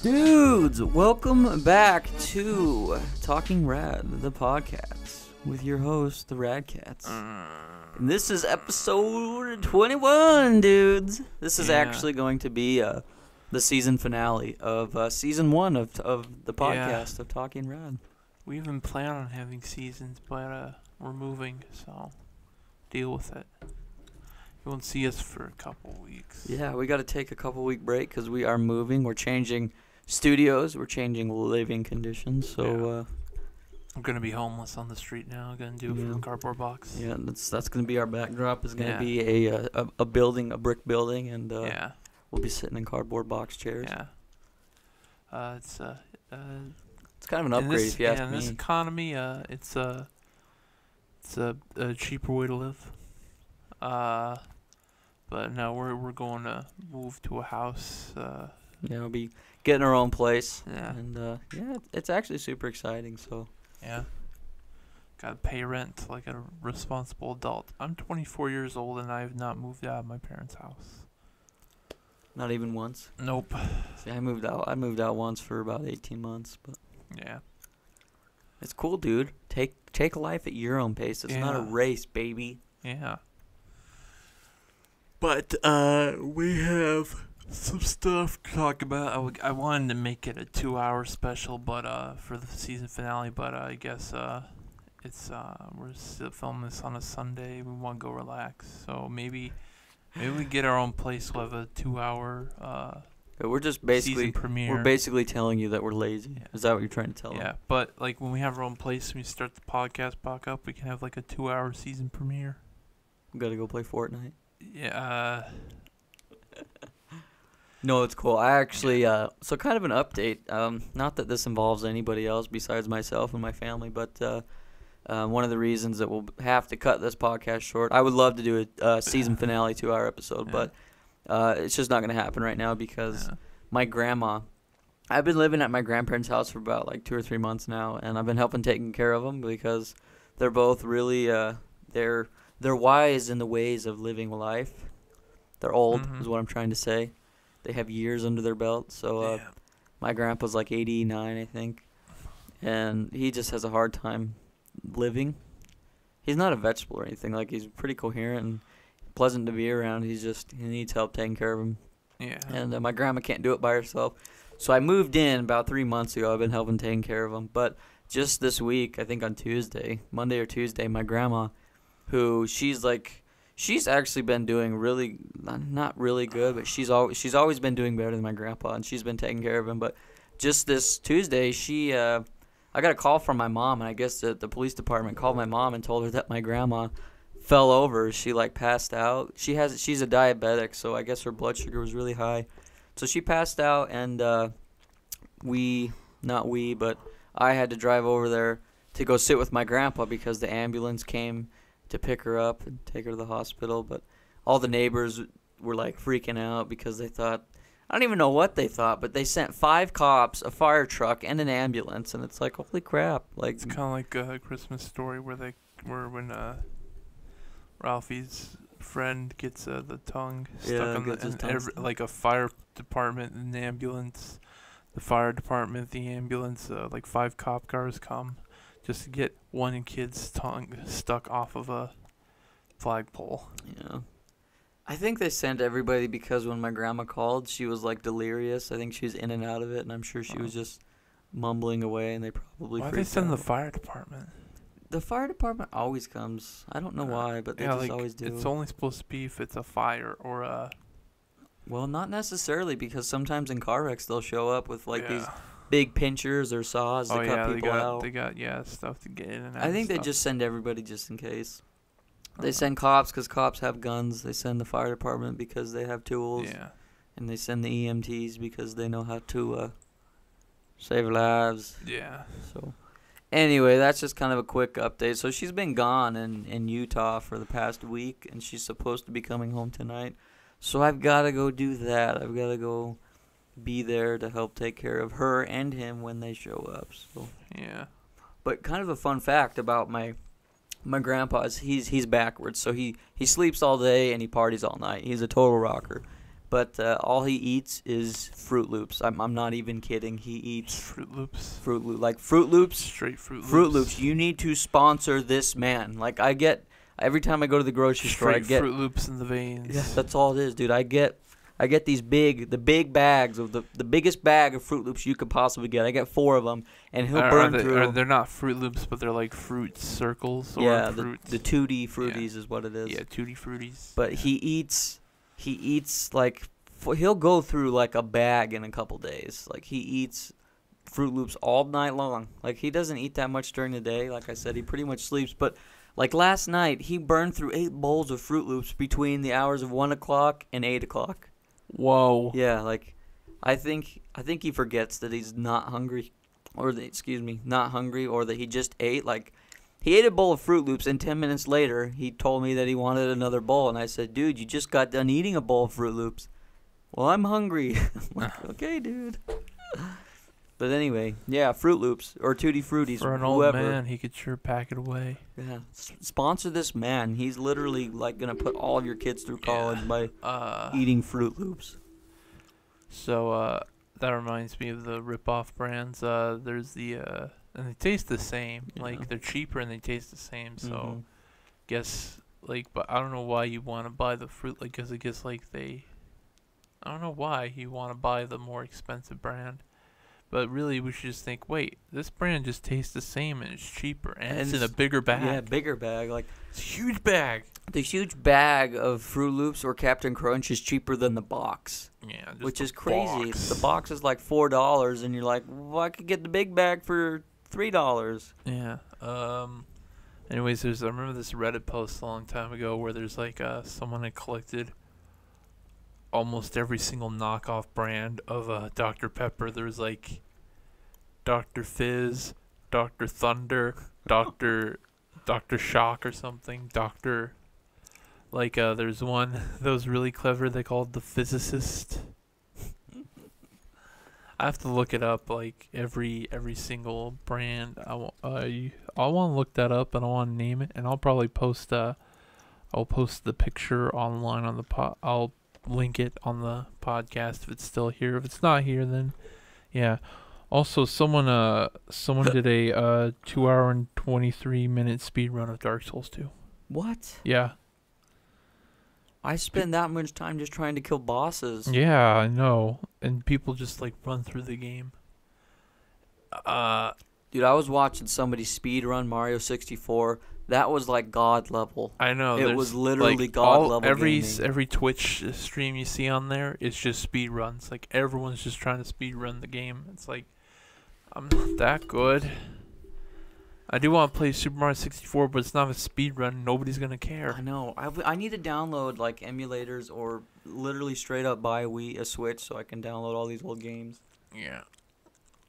Dudes, welcome back to Talking Rad, the podcast, with your host, the Radkatz. And this is episode 21, dudes. This is actually going to be the season finale of season 1 of the podcast of Talking Rad. We even plan on having seasons, but we're moving, so deal with it. You won't see us for a couple weeks. Yeah, we got to take a couple-week break because we are moving. We're changing studios. We're changing living conditions, so... I'm going to be homeless on the street now. I'm going to do it from a cardboard box. Yeah, that's going to be our backdrop. It's going to be a building, a brick building, and we'll be sitting in cardboard box chairs. Yeah. It's kind of an upgrade if you ask me. In this economy, it's a cheaper way to live. But now we're going to move to a house. We'll be getting our own place. Yeah. And it's actually super exciting. So. Yeah. Gotta pay rent like a responsible adult. I'm 24 years old and I have not moved out of my parents' house. Not even once? Nope. See, I moved out once for about 18 months, but. Yeah. It's cool, dude. Take life at your own pace. It's not a race, baby. Yeah. But we have some stuff to talk about. I wanted to make it a 2-hour special, but for the season finale. But I guess it's we're still filming this on a Sunday. We want to go relax, so maybe we get our own place. We'll have a 2-hour. We're just basically season premiere. We're basically telling you that we're lazy. Yeah. Is that what you're trying to tell them? Yeah, but like when we have our own place and we start the podcast back up, we can have like a 2-hour season premiere. We gotta go play Fortnite. Yeah. No, it's cool. I actually, so kind of an update. Not that this involves anybody else besides myself and my family, but one of the reasons that we'll have to cut this podcast short. I would love to do a season finale 2-hour episode, but it's just not going to happen right now because my grandma. I've been living at my grandparents' house for about like 2 or 3 months now, and I've been helping taking care of them because they're both really they're wise in the ways of living life. They're old, is what I'm trying to say. They have years under their belt. So my grandpa's like 89, I think, and he just has a hard time living. He's not a vegetable or anything. Like, he's pretty coherent and pleasant to be around. He needs help taking care of him. Yeah. And my grandma can't do it by herself. So I moved in about 3 months ago. I've been helping taking care of him. But just this week, I think on Monday or Tuesday, my grandma, who she's actually been doing really, not really good, but she's always been doing better than my grandpa, and she's been taking care of him. But just this Tuesday, I got a call from my mom, and I guess the police department called my mom and told her that my grandma fell over. She passed out. She's a diabetic, so I guess her blood sugar was really high. So she passed out, and but I had to drive over there to go sit with my grandpa because the ambulance came to pick her up and take her to the hospital. But all the neighbors were like freaking out because they thought, I don't even know what they thought, but they sent 5 cops, a fire truck, and an ambulance, and it's like, holy crap! Like, it's kind of like a Christmas Story when Ralphie's friend gets the tongue stuck on like a fire department, an ambulance, the fire department, the ambulance, like 5 cop cars come just to get one kid's tongue stuck off of a flagpole. Yeah. I think they sent everybody because when my grandma called, she was like delirious. I think she was in and out of it, and I'm sure she was just mumbling away, and they probably Why freaked they send out. the fire department? The fire department always comes. I don't know why, but they just always do. It's only supposed to be if it's a fire or a... Well, not necessarily, because sometimes in car wrecks they'll show up with these big pinchers or saws to cut people out. They got stuff to get in and out. I think they just send everybody just in case. They send cops because cops have guns. They send the fire department because they have tools. Yeah. And they send the EMTs because they know how to save lives. Yeah. So, anyway, that's just kind of a quick update. So she's been gone in Utah for the past week, and she's supposed to be coming home tonight. So I've got to go do that. I've got to go be there to help take care of her and him when they show up. So yeah. But kind of a fun fact about my grandpa is he's backwards. So he sleeps all day and he parties all night. He's a total rocker. but all he eats is Fruit Loops. I'm not even kidding. He eats Fruit Loops. Fruit Loops. Straight Fruit Loops. Fruit Loops. You need to sponsor this man. Like I get every time I go to the grocery store, I get Fruit Loops in the veins. Yeah, that's all it is, dude. I get these the big bags of the biggest bag of Fruit Loops you could possibly get. I get 4 of them, and he'll burn through. They're not Fruit Loops, but they're like fruit circles. Or yeah, fruits. the Tutti Fruities is what it is. Yeah, Tutti Fruities. But he eats like he'll go through like a bag in a couple days. Like he eats Fruit Loops all night long. Like he doesn't eat that much during the day. Like I said, he pretty much sleeps. But like last night, he burned through 8 bowls of Fruit Loops between the hours of 1 o'clock and 8 o'clock. Whoa. Yeah, like I think he forgets that he's not hungry, or not hungry, or that he just ate. Like he ate a bowl of Fruit Loops, and 10 minutes later, he told me that he wanted another bowl, and I said, "Dude, you just got done eating a bowl of Fruit Loops." Well, I'm hungry. I'm like, okay, dude. But anyway, yeah, Fruit Loops or Tutti Fruities. For an whoever. old man, he could sure pack it away. Yeah, sponsor this man. He's literally like gonna put all of your kids through college by eating Fruit Loops. So that reminds me of the rip-off brands. There's the and they taste the same. Yeah. Like they're cheaper and they taste the same. So guess like, but I don't know why you want to buy the fruit. Like, 'cause I guess like I don't know why you want to buy the more expensive brand. But really, we should just think, wait, this brand just tastes the same and it's cheaper. And it's in a bigger bag. Yeah, bigger bag. Like it's a huge bag. The huge bag of Fruit Loops or Captain Crunch is cheaper than the box. Yeah, just which is the crazy. box. The box is like $4, and you're like, well, I could get the big bag for $3. Yeah. Anyways, I remember this Reddit post a long time ago where there's like someone had collected almost every single knockoff brand of Dr. Pepper. There's like Dr. Fizz, Dr. Thunder, Dr. Shock or something. There's one that was really clever. They called the Physicist. I have to look it up. Like every single brand. I want to look that up and I want to name it. And I'll probably post. I'll post the picture online on the I'll link it on the podcast if it's still here. If it's not here, then yeah. Also, someone did a 2 hour and 23-minute speed run of Dark Souls 2. What? Yeah. I spend that much time just trying to kill bosses. Yeah, I know. And people just like run through the game. Dude, I was watching somebody speed run Mario 64. That was like God level. I know. It was literally like God level. Every Twitch stream you see on there, it's just speed runs. Like everyone's just trying to speed run the game. It's like I'm not that good. I do want to play Super Mario 64, but it's not a speed run. Nobody's gonna care. I know. I need to download like emulators or literally straight up buy a Switch so I can download all these old games. Yeah.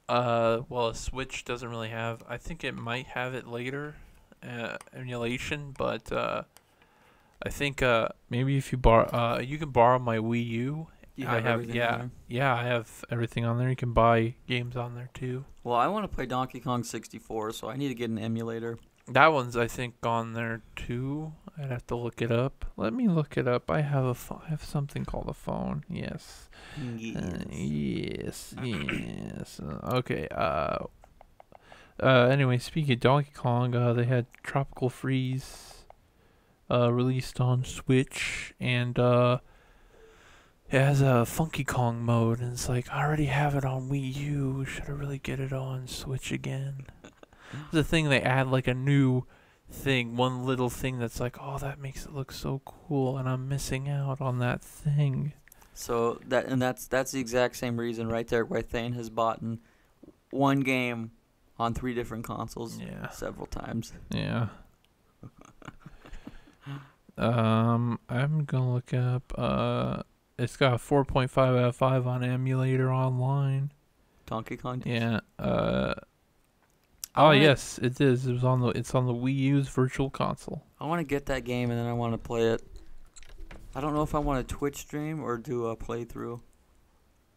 Well, a Switch doesn't really have. I think it might have it later, emulation, but I think maybe if you borrow, you can borrow my Wii U. I have everything on there. You can buy games on there too. Well, I want to play Donkey Kong 64, so I need to get an emulator. That one's I think on there too. I'd have to look it up. Let me look it up. I have I have something called a phone. Yes. Yes. Okay. Anyway, speaking of Donkey Kong, they had Tropical Freeze released on Switch, and it has a Funky Kong mode, and it's like, I already have it on Wii U. Should I really get it on Switch again? The thing, they add like a new thing, one little thing that's like, oh, that makes it look so cool, and I'm missing out on that thing. So that's the exact same reason right there why Thane has bought one game on 3 different consoles several times. Yeah. I'm gonna look up. It's got a 4.5 out of 5 on emulator online. Donkey Kong. Yeah. Yes, it is. It's on the Wii U's Virtual Console. I want to get that game and then I want to play it. I don't know if I want to Twitch stream or do a playthrough.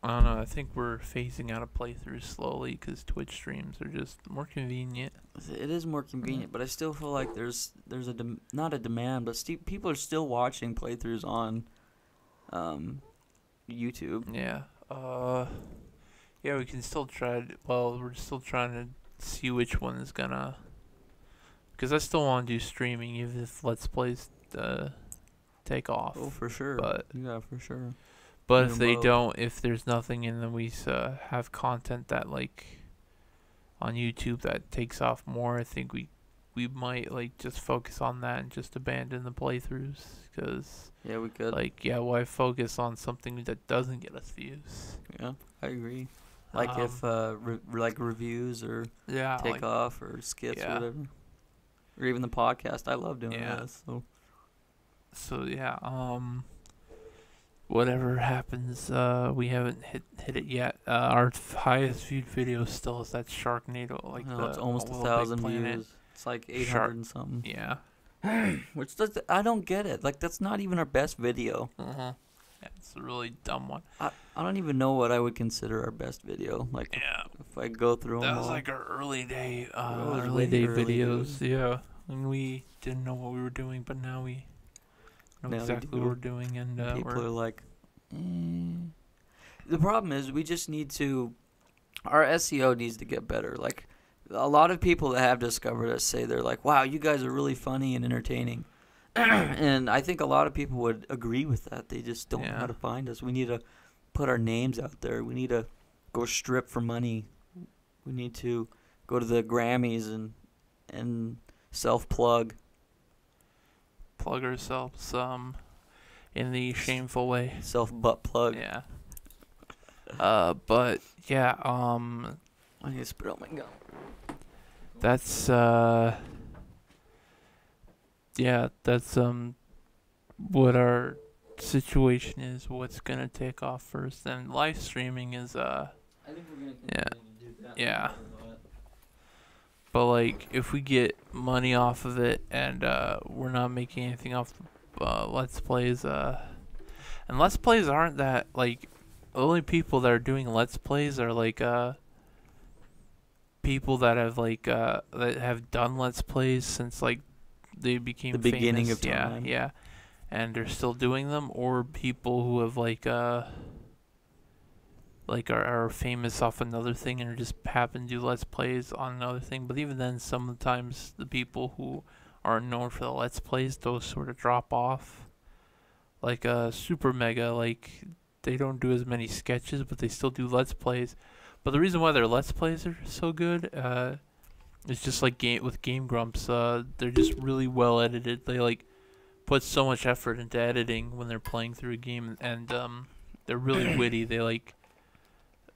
I don't know. I think we're phasing out of playthroughs slowly because Twitch streams are just more convenient. It is more convenient, but I still feel like there's not a demand, but people are still watching playthroughs on YouTube. Yeah. Yeah, we can still try. Well, we're still trying to see which one is gonna. Because I still want to do streaming, even if Let's Plays take off. Oh, for sure. But Yeah, for sure. But Do if them they both. don't, if there's nothing, and then we have content that like on YouTube that takes off more, I think we might like just focus on that and just abandon the playthroughs. Because Yeah, we could. like, yeah, why focus on something that doesn't get us views? Yeah, I agree. Like if like reviews or Yeah, take off or skits yeah. or whatever, or even the podcast. I love doing Yeah. this. So yeah, whatever happens, we haven't hit it yet. Our highest viewed video still is that Sharknado, like No, it's the almost Little 1,000 Big Planet. views. It's like 800 and something. Yeah. Which I don't get it. Like that's not even our best video. Yeah, it's a really dumb one. I don't even know what I would consider our best video. Like Yeah. if I go through them That was all. like our early day way videos. Yeah. And we didn't know what we were doing, but now we know Now we exactly do. what we're doing, and People we're are like, The problem is we just need to. Our SEO needs to get better. Like a lot of people that have discovered us say they're like, "Wow, you guys are really funny and entertaining," and I think a lot of people would agree with that. They just don't know how to find us. We need to put our names out there. We need to go strip for money. We need to go to the Grammys and self-plug. plug ourselves in the shameful way. Self-butt plug. Yeah. But yeah, I need to spit out my gum. that's what our situation is. What's gonna take off first, and live streaming is I think we're gonna continue to do that. Yeah. But like, if we get money off of it and we're not making anything off Let's Plays, and Let's Plays aren't that like, the only people that are doing Let's Plays are like people that have like that have done Let's Plays since like they became the beginning famous. of time. Yeah, and they're still doing them, or people who have like are famous off another thing and just happen to do Let's Plays on another thing. But even then, sometimes the people who are known for the Let's Plays, those sort of drop off. Like Super Mega, like they don't do as many sketches, but they still do Let's Plays. But the reason why their Let's Plays are so good is just like Game Grumps. They're just really well edited. They like put so much effort into editing when they're playing through a game, and they're really witty. They like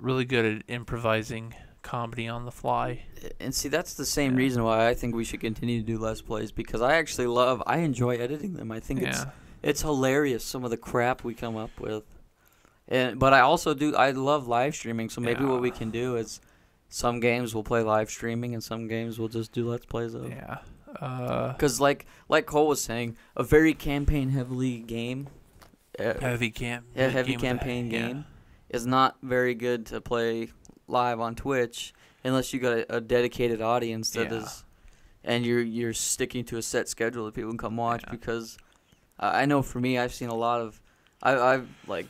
really good at improvising comedy on the fly. And see, that's the same reason why I think we should continue to do Let's Plays, because I enjoy editing them. I think it's hilarious, some of the crap we come up with. But I love live streaming, so maybe what we can do is some games we'll play live streaming and some games we'll just do Let's Plays of. Yeah. Because like Cole was saying, a very campaign-heavy game. Heavy campaign game is not very good to play live on Twitch unless you got a dedicated audience that is, and you're sticking to a set schedule that people can come watch. Because I know for me, I've seen a lot of, I've like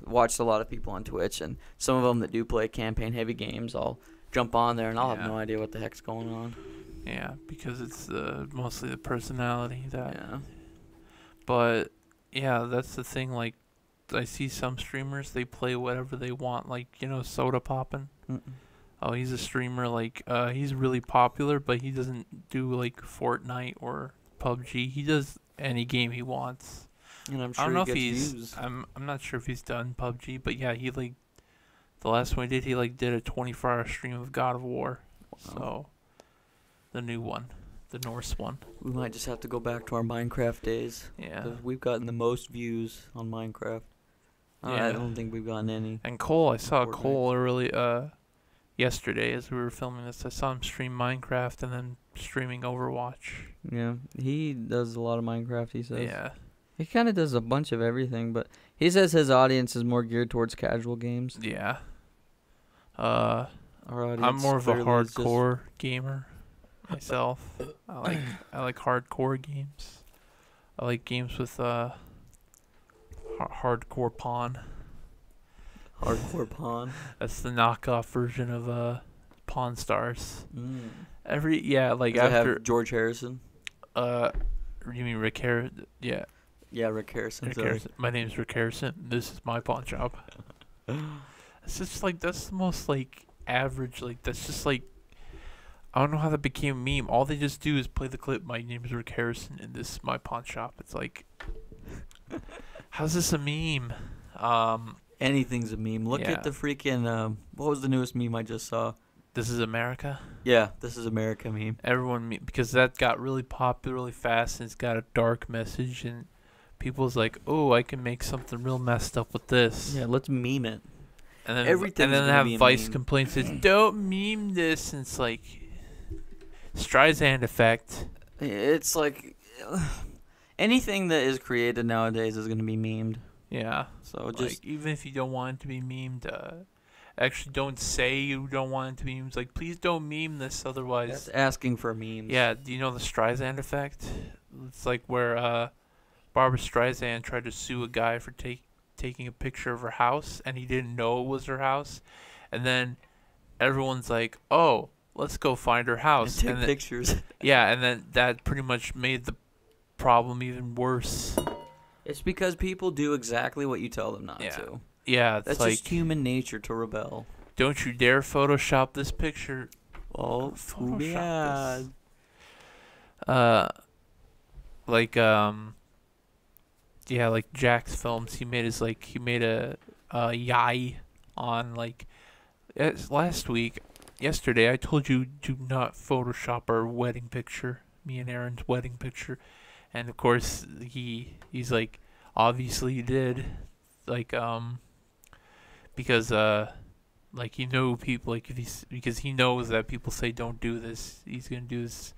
watched a lot of people on Twitch, and some of them that do play campaign heavy games, I'll jump on there and I'll have no idea what the heck's going on. Yeah, because it's mostly the personality that. Yeah. But yeah, that's the thing. Like, I see some streamers, they play whatever they want. Like, Soda Poppin'. Oh, he's a streamer. Like, he's really popular, but he doesn't do like Fortnite or PUBG. He does any game he wants. And I'm sure I don't know if he's views. I'm not sure if he's done PUBG, but yeah, he like the last one he did a 24-hour stream of God of War. Wow. So the new one, the Norse one. We might just have to go back to our Minecraft days. Yeah. 'Cause we've gotten the most views on Minecraft. I don't think we've gotten any. And Cole, I saw Cole early yesterday as we were filming this. I saw him stream Minecraft and then streaming Overwatch. Yeah, he does a lot of Minecraft, he says. Yeah. He kind of does a bunch of everything, but he says his audience is more geared towards casual games. Yeah. Our audience I'm more of a hardcore gamer myself. I like hardcore games. I like games with hardcore pawn. Hardcore Pawn. That's the knockoff version of Pawn Stars. Mm. Like Does it after have George Harrison? You mean Rick Harrison? Yeah. Yeah, Rick Harrison. Rick Harrison. My name's Rick Harrison. This is my pawn shop. It's just like that's the most like average. Like that's just like I don't know how that became a meme. All they just do is play the clip. My name is Rick Harrison, and this is my pawn shop. It's like, how's this a meme? Anything's a meme. Look at the freaking. What was the newest meme I just saw? This is America. Yeah, this is America meme. Because that got really popular really fast, and it's got a dark message, and people's like, oh, I can make something real messed up with this. Yeah, let's meme it. And then Everything's and then gonna have be a Vice meme. complaints says, don't meme this, and it's like Streisand effect. It's like anything that is created nowadays is gonna be memed. Yeah. So just like, even if you don't want it to be memed, actually don't say you don't want it to be memed. Like, please don't meme this, otherwise. that's asking for memes. Yeah. Do you know the Streisand effect? It's like where Barbara Streisand tried to sue a guy for taking a picture of her house, and he didn't know it was her house, and then everyone's like, "Oh, let's go find her house." And take pictures. Yeah, and then that pretty much made the problem even worse. It's because people do exactly what you tell them not Yeah. to. Yeah, it's That's like, just human nature to rebel. don't you dare Photoshop this picture. Oh, Photoshop this. Like yeah, like Jack's films, he made a yai on like yesterday I told you do not Photoshop our wedding picture, me and Aaron's wedding picture, and of course he's like, obviously you did, like because like you know people, like because he knows that people say don't do this, he's gonna do this,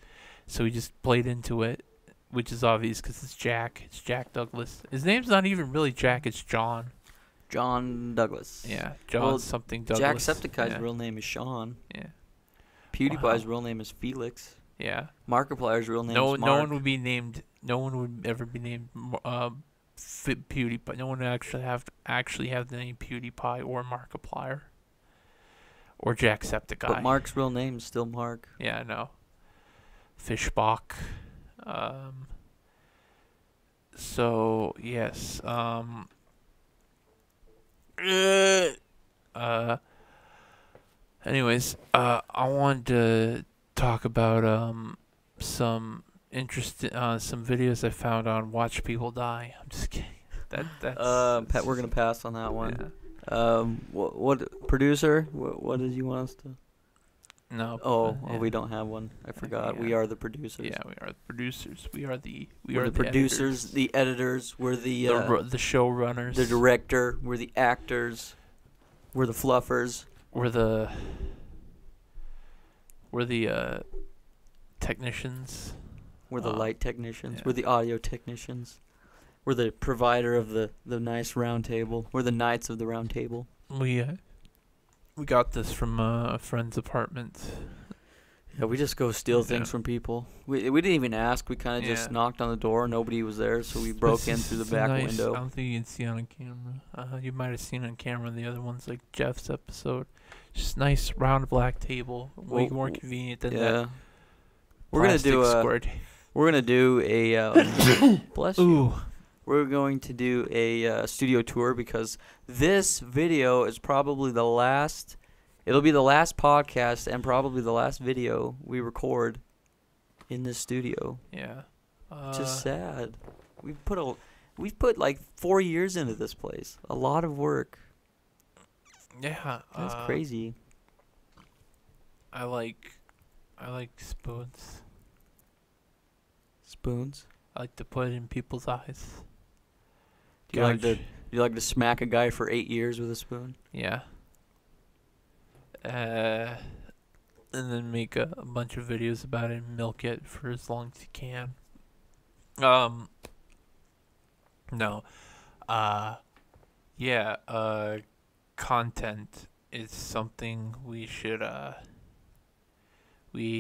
so he just played into it, which is obvious because it's Jack Douglas. His name's not even really Jack, it's John Douglas. Yeah, John Well, something Douglas. Jacksepticeye's real name is Sean. Yeah. PewDiePie's Wow. real name is Felix. Yeah. Markiplier's real name is Mark. No one would be named. No one would ever be named PewDiePie. No one would actually have the name PewDiePie or Markiplier or Jacksepticeye. But Mark's real name is still Mark. Yeah, I know. Fishbach. So yes. Anyways, I wanted to talk about some some videos I found on Watch People Die. I'm just kidding. That's Pat, we're gonna pass on that one. yeah. What producer? What did you want us to? No. Oh, we don't have one. I forgot. Yeah. We are the producers. Yeah, we are the producers. We are the producers, editors. the editors. We're the the showrunners. the director. We're the actors. We're the fluffers. We're the technicians. We're the light technicians. yeah. We're the audio technicians. We're the provider of the nice round table. We're the knights of the round table. We got this from a friend's apartment. Yeah, we just go steal things Yeah. from people. We didn't even ask. We kind of just Yeah. knocked on the door. Nobody was there, so we broke in through the back I window. don't think you can see on camera. You might have seen on camera the other ones, like Jeff's episode. Just nice round black table, way more convenient than that. We're gonna do plastic a. square We're gonna do a. Bless you. Ooh. We're going to do a studio tour because this video is probably the last. It'll be the last podcast and probably the last video we record in this studio. Yeah. Just sad. We've put like 4 years into this place. A lot of work. Yeah. That's crazy. I like spoons. Spoons. I like to put it in people's eyes. Do you like to smack a guy for 8 years with a spoon? Yeah. And then make a bunch of videos about it and milk it for as long as you can. No. Yeah, content is something we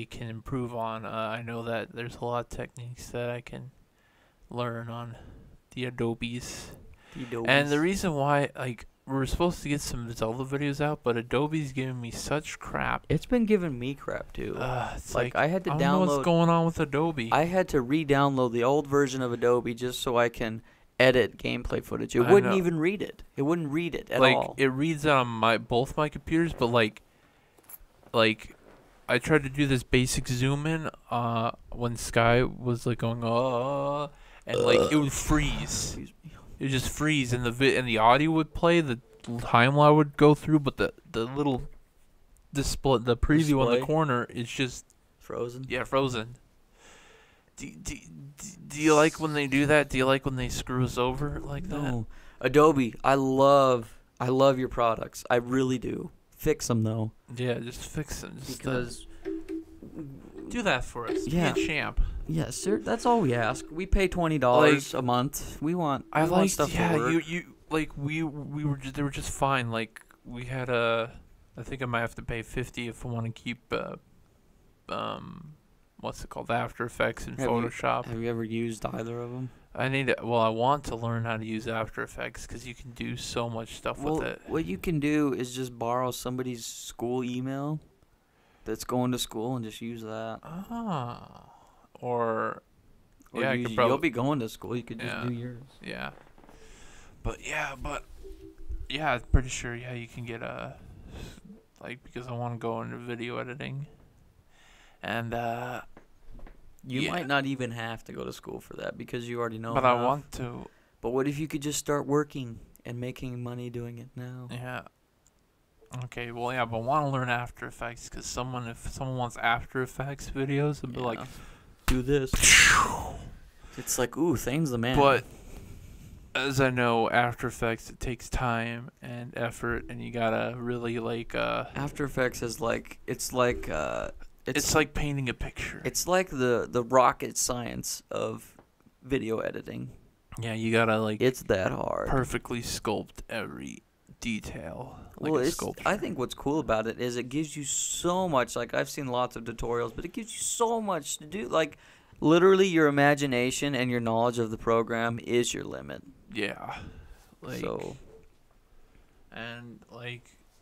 can improve on. I know that there's a lot of techniques that I can learn on the Adobes. And the reason why, like, we're supposed to get some Zelda videos out, but Adobe's giving me such crap. It's been giving me crap too. It's like I had to I don't know download. what's going on with Adobe. I had to re-download the old version of Adobe just so I can edit gameplay footage. It I wouldn't know. even read it. It wouldn't read it at like all. it reads on both my computers, but like I tried to do this basic zoom in when Sky was like going and like it would freeze. Excuse me. It would just freeze, and the audio would play, the timeline would go through, but the little display, the preview on the Display? corner is just Frozen. frozen. Do you like when they do that? Do you like when they screw us over like that? No. Adobe, I love your products. I really do. Fix them though. Yeah, just fix them. Just Because do that for us. Yeah. Be a champ. yes, sir, that's all we ask. We pay $20 a month. We want stuff to work. you like we were just, they were just fine. Like we had I think I might have to pay $50 if I want to keep what's it called, After Effects and Photoshop. Have you ever used either of them? I want to learn how to use After Effects because you can do so much stuff with it. What you can do is just borrow somebody's school email that's going to school and just use that. Or yeah, you'll be going to school. You could just Yeah. do yours. Yeah. But I'm pretty sure you can get because I want to go into video editing. And You might not even have to go to school for that because you already know. but enough. I want to. But what if you could just start working and making money doing it now? Yeah. Okay, well, yeah, but I want to learn After Effects because if someone wants After Effects videos, it'd be like, do this. It's like, ooh, Thane's the man. But as I know, After Effects, it takes time and effort, and you gotta really After Effects is like it's like painting a picture. It's like the rocket science of video editing. Yeah, you gotta it's that hard. perfectly sculpt every detail. Well, Like a sculpture. I think what's cool about it is it gives you so much. Like I've seen lots of tutorials, but it gives you so much to do. Like literally, your imagination and your knowledge of the program is your limit. Yeah. And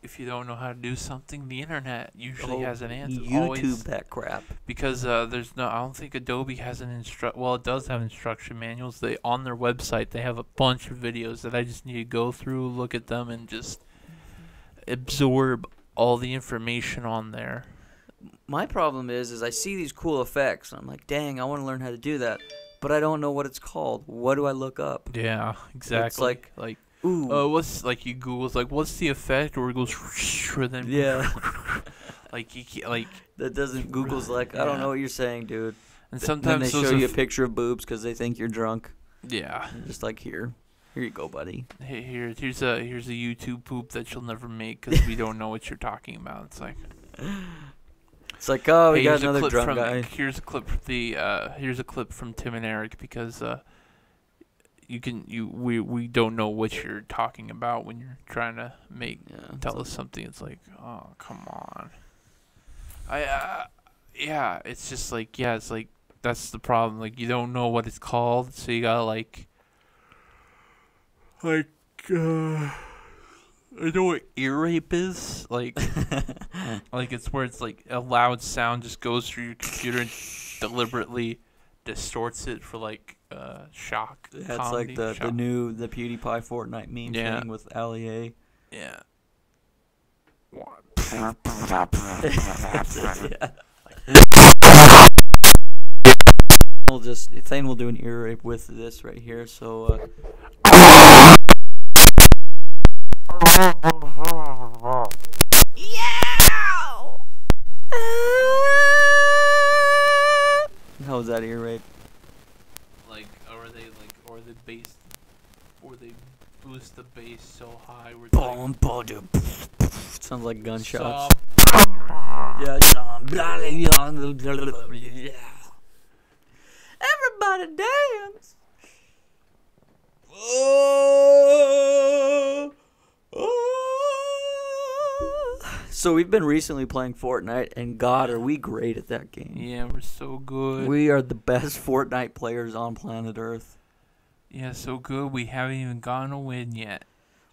if you don't know how to do something, the internet usually has an answer. YouTube that crap. Because I don't think Adobe has it does have instruction manuals. On their website, they have a bunch of videos that I just need to go through, look at them, and just absorb all the information on there. My problem is I see these cool effects, and I'm like, dang, I want to learn how to do that, but I don't know what it's called. What do I look up? Yeah, exactly. It's like ooh. What's you Google's what's the effect, or it goes, and then Yeah. you can't, That doesn't. Google's like, I don't know what you're saying, dude. and Then sometimes they show you a picture of boobs because they think you're drunk. Yeah. You're just like, here you go, buddy. Hey, here's a YouTube poop that you'll never make because we don't know what you're talking about. It's like, It's like, oh, we hey, got here's a another clip drunk from guy. here's a clip here's a clip from Tim and Eric because we don't know what you're talking about when you're trying to tell us something. It's like, oh, come on. It's just it's like that's the problem. Like you don't know what it's called, so you gotta I know what ear rape is. It's where it's like a loud sound just goes through your computer and deliberately distorts it for shock. That's comedy, like shock. the PewDiePie Fortnite meme thing with Ali A. Yeah. Thane will do an ear rape with this right here. So. How was that ear rape? Or they boost the bass so high where Sounds like gunshots. Everybody dance. So we've been recently playing Fortnite, and God, are we great at that game. Yeah, we're so good. We are the best Fortnite players on planet Earth. Yeah, so good we haven't even gotten a win yet.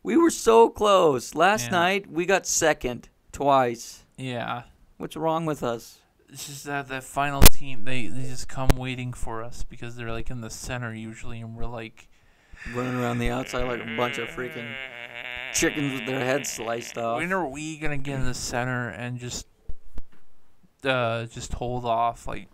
We were so close. Last night, we got second twice. Yeah. What's wrong with us? It's just that final team, they just come waiting for us because they're like in the center usually, and we're like running around the outside like a bunch of freaking chickens with their heads sliced off. When are we gonna get in the center and just hold off? Like,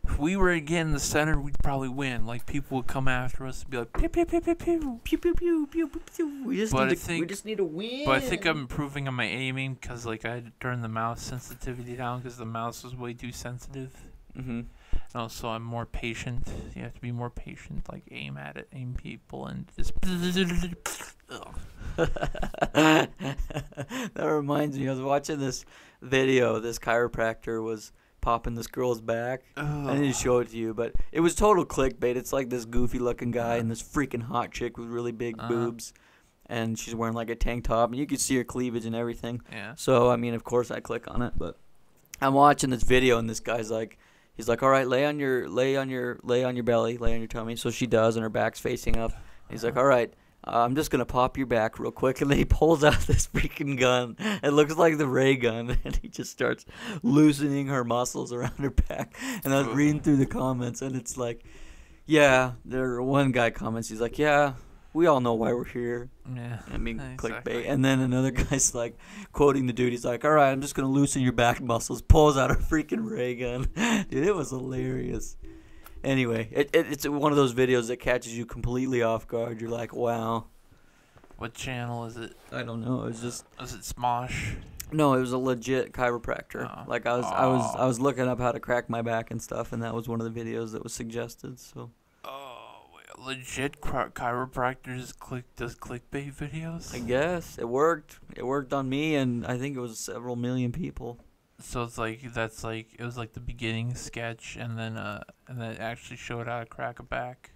if we were to get in the center, we'd probably win. Like, people would come after us and be like, pew pew pew pew pew pew pew pew pew pew. We just need to win. But I think I'm improving on my aiming because like I had to turn the mouse sensitivity down because the mouse was way too sensitive. Mhm. And also, I'm more patient. You have to be more patient. Like, aim at it, aim people, and just. That reminds me, I was watching this video. This chiropractor was popping this girl's back. I didn't show it to you, but it was total clickbait. It's like this goofy looking guy and this freaking hot chick with really big boobs, and she's wearing like a tank top, and you could see her cleavage and everything. Yeah. So I mean, of course, I click on it, but I'm watching this video, and this guy's like, he's like, all right, lay on your belly, lay on your tummy. So she does, and her back's facing up. He's like, all right. I'm just going to pop your back real quick. And then he pulls out this freaking gun. It looks like the ray gun. And he just starts loosening her muscles around her back. And I was reading through the comments. And it's like, yeah, one guy comments. He's like, yeah, we all know why we're here. Yeah. I mean, exactly. clickbait. And then another guy's like, quoting the dude. He's like, all right, I'm just going to loosen your back muscles. Pulls out a freaking ray gun. Dude, it was hilarious. Anyway, it's one of those videos that catches you completely off guard. You're like, wow. What channel is it? I don't know. It was just. Was it Smosh? No, it was a legit chiropractor. Oh. Like I was looking up how to crack my back and stuff, and that was one of the videos that was suggested. So. Oh, wait, legit chiropractors does clickbait videos? I guess it worked. It worked on me, and I think it was several million people. So it's like it was like the beginning sketch, and then it actually showed how to crack a back.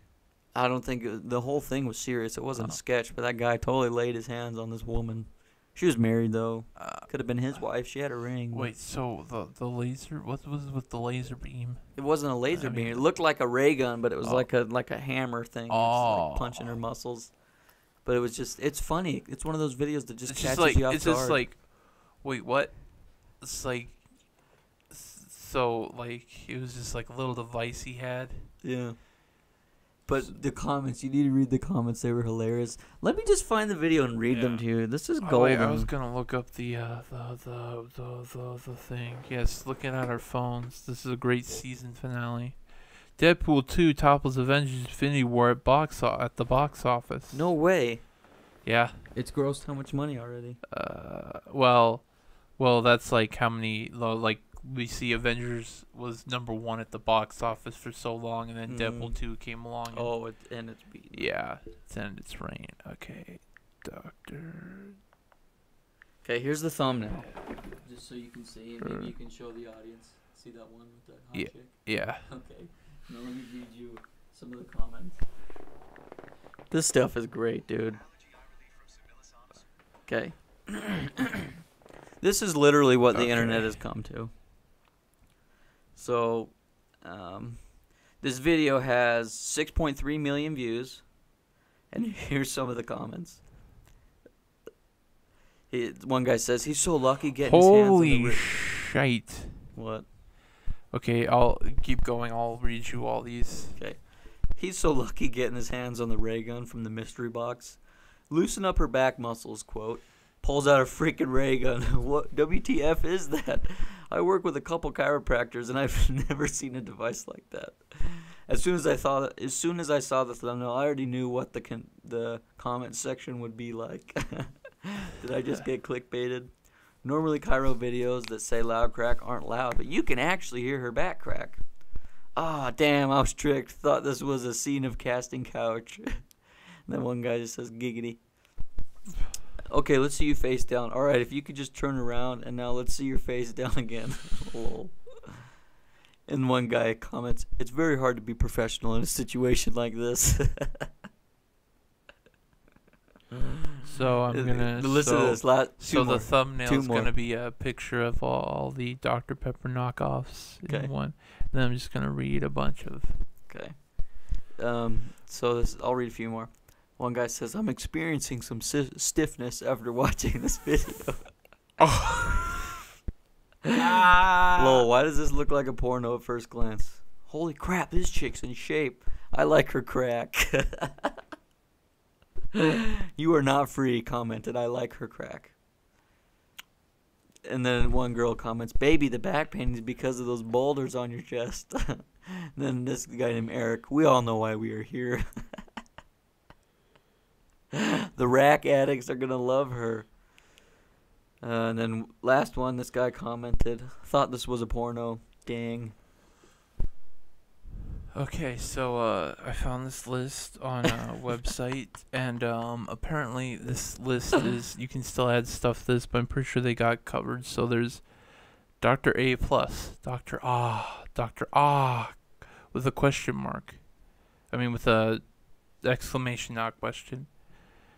I don't think the whole thing was serious. It wasn't a sketch, but that guy totally laid his hands on this woman. She was married though. Could have been his wife. She had a ring. Wait, so the laser? What was with the laser beam? It wasn't a laser beam. It looked like a ray gun, but it was like a hammer thing. It's like punching her muscles. But it was just, it's funny. It's one of those videos that just catches you off guard. It's just like, wait, what? It's like. So, like, it was just, like, a little device he had. Yeah. But the comments, you need to read the comments. They were hilarious. Let me just find the video and read them to you. This is golden. Wait, I was going to look up the thing. Yes, looking at our phones. This is a great season finale. Deadpool 2 topples Avengers Infinity War at the box office. No way. Yeah. It's grossed how much money already? Well, that's, like, how many, like, we see Avengers was #1 at the box office for so long, and then Deadpool 2 came along. And it's beat. Yeah, it's ended its reign. Okay, Doctor. Okay, here's the thumbnail, just so you can see, and maybe you can show the audience. See that one with that hot chick? Yeah. Okay. Now let me read you some of the comments. This stuff is great, dude. Okay. This is literally what the internet has come to. So, this video has 6.3 million views, and here's some of the comments. One guy says he's so lucky getting his hands on the Holy shite. What? Okay, I'll keep going. I'll read you all these. Okay. He's so lucky getting his hands on the ray gun from the mystery box. Loosen up her back muscles, quote. Pulls out a freaking ray gun. What WTF is that? I work with a couple chiropractors, and I've never seen a device like that. As soon as I saw the thumbnail, I already knew what the comment section would be like. Did I just get clickbaited? Normally, chiro videos that say loud crack aren't loud, but you can actually hear her back crack. Ah, damn, I was tricked. Thought this was a scene of casting couch. And then one guy just says giggity. Okay, let's see you face down. All right, if you could just turn around, and now let's see your face down again. Lol. And one guy comments, it's very hard to be professional in a situation like this. So I'm gonna listen to this. The thumbnail is gonna be a picture of all the Dr. Pepper knockoffs in one. And then I'm just gonna read a bunch of. Okay. So I'll read a few more. One guy says, I'm experiencing some stiffness after watching this video. Lol, why does this look like a porno at first glance? Holy crap, this chick's in shape. I like her crack. You are not free, commented, I like her crack. And then one girl comments, baby, the back pain is because of those boulders on your chest. And then this guy named Eric, we all know why we are here. The rack addicts are going to love her. And then last one, this guy commented, thought this was a porno. Dang. Okay, so I found this list on a website, and apparently this list is, you can still add stuff to this, but I'm pretty sure they got covered. So there's Dr. A+, Dr. with a question mark. I mean with a exclamation, not question.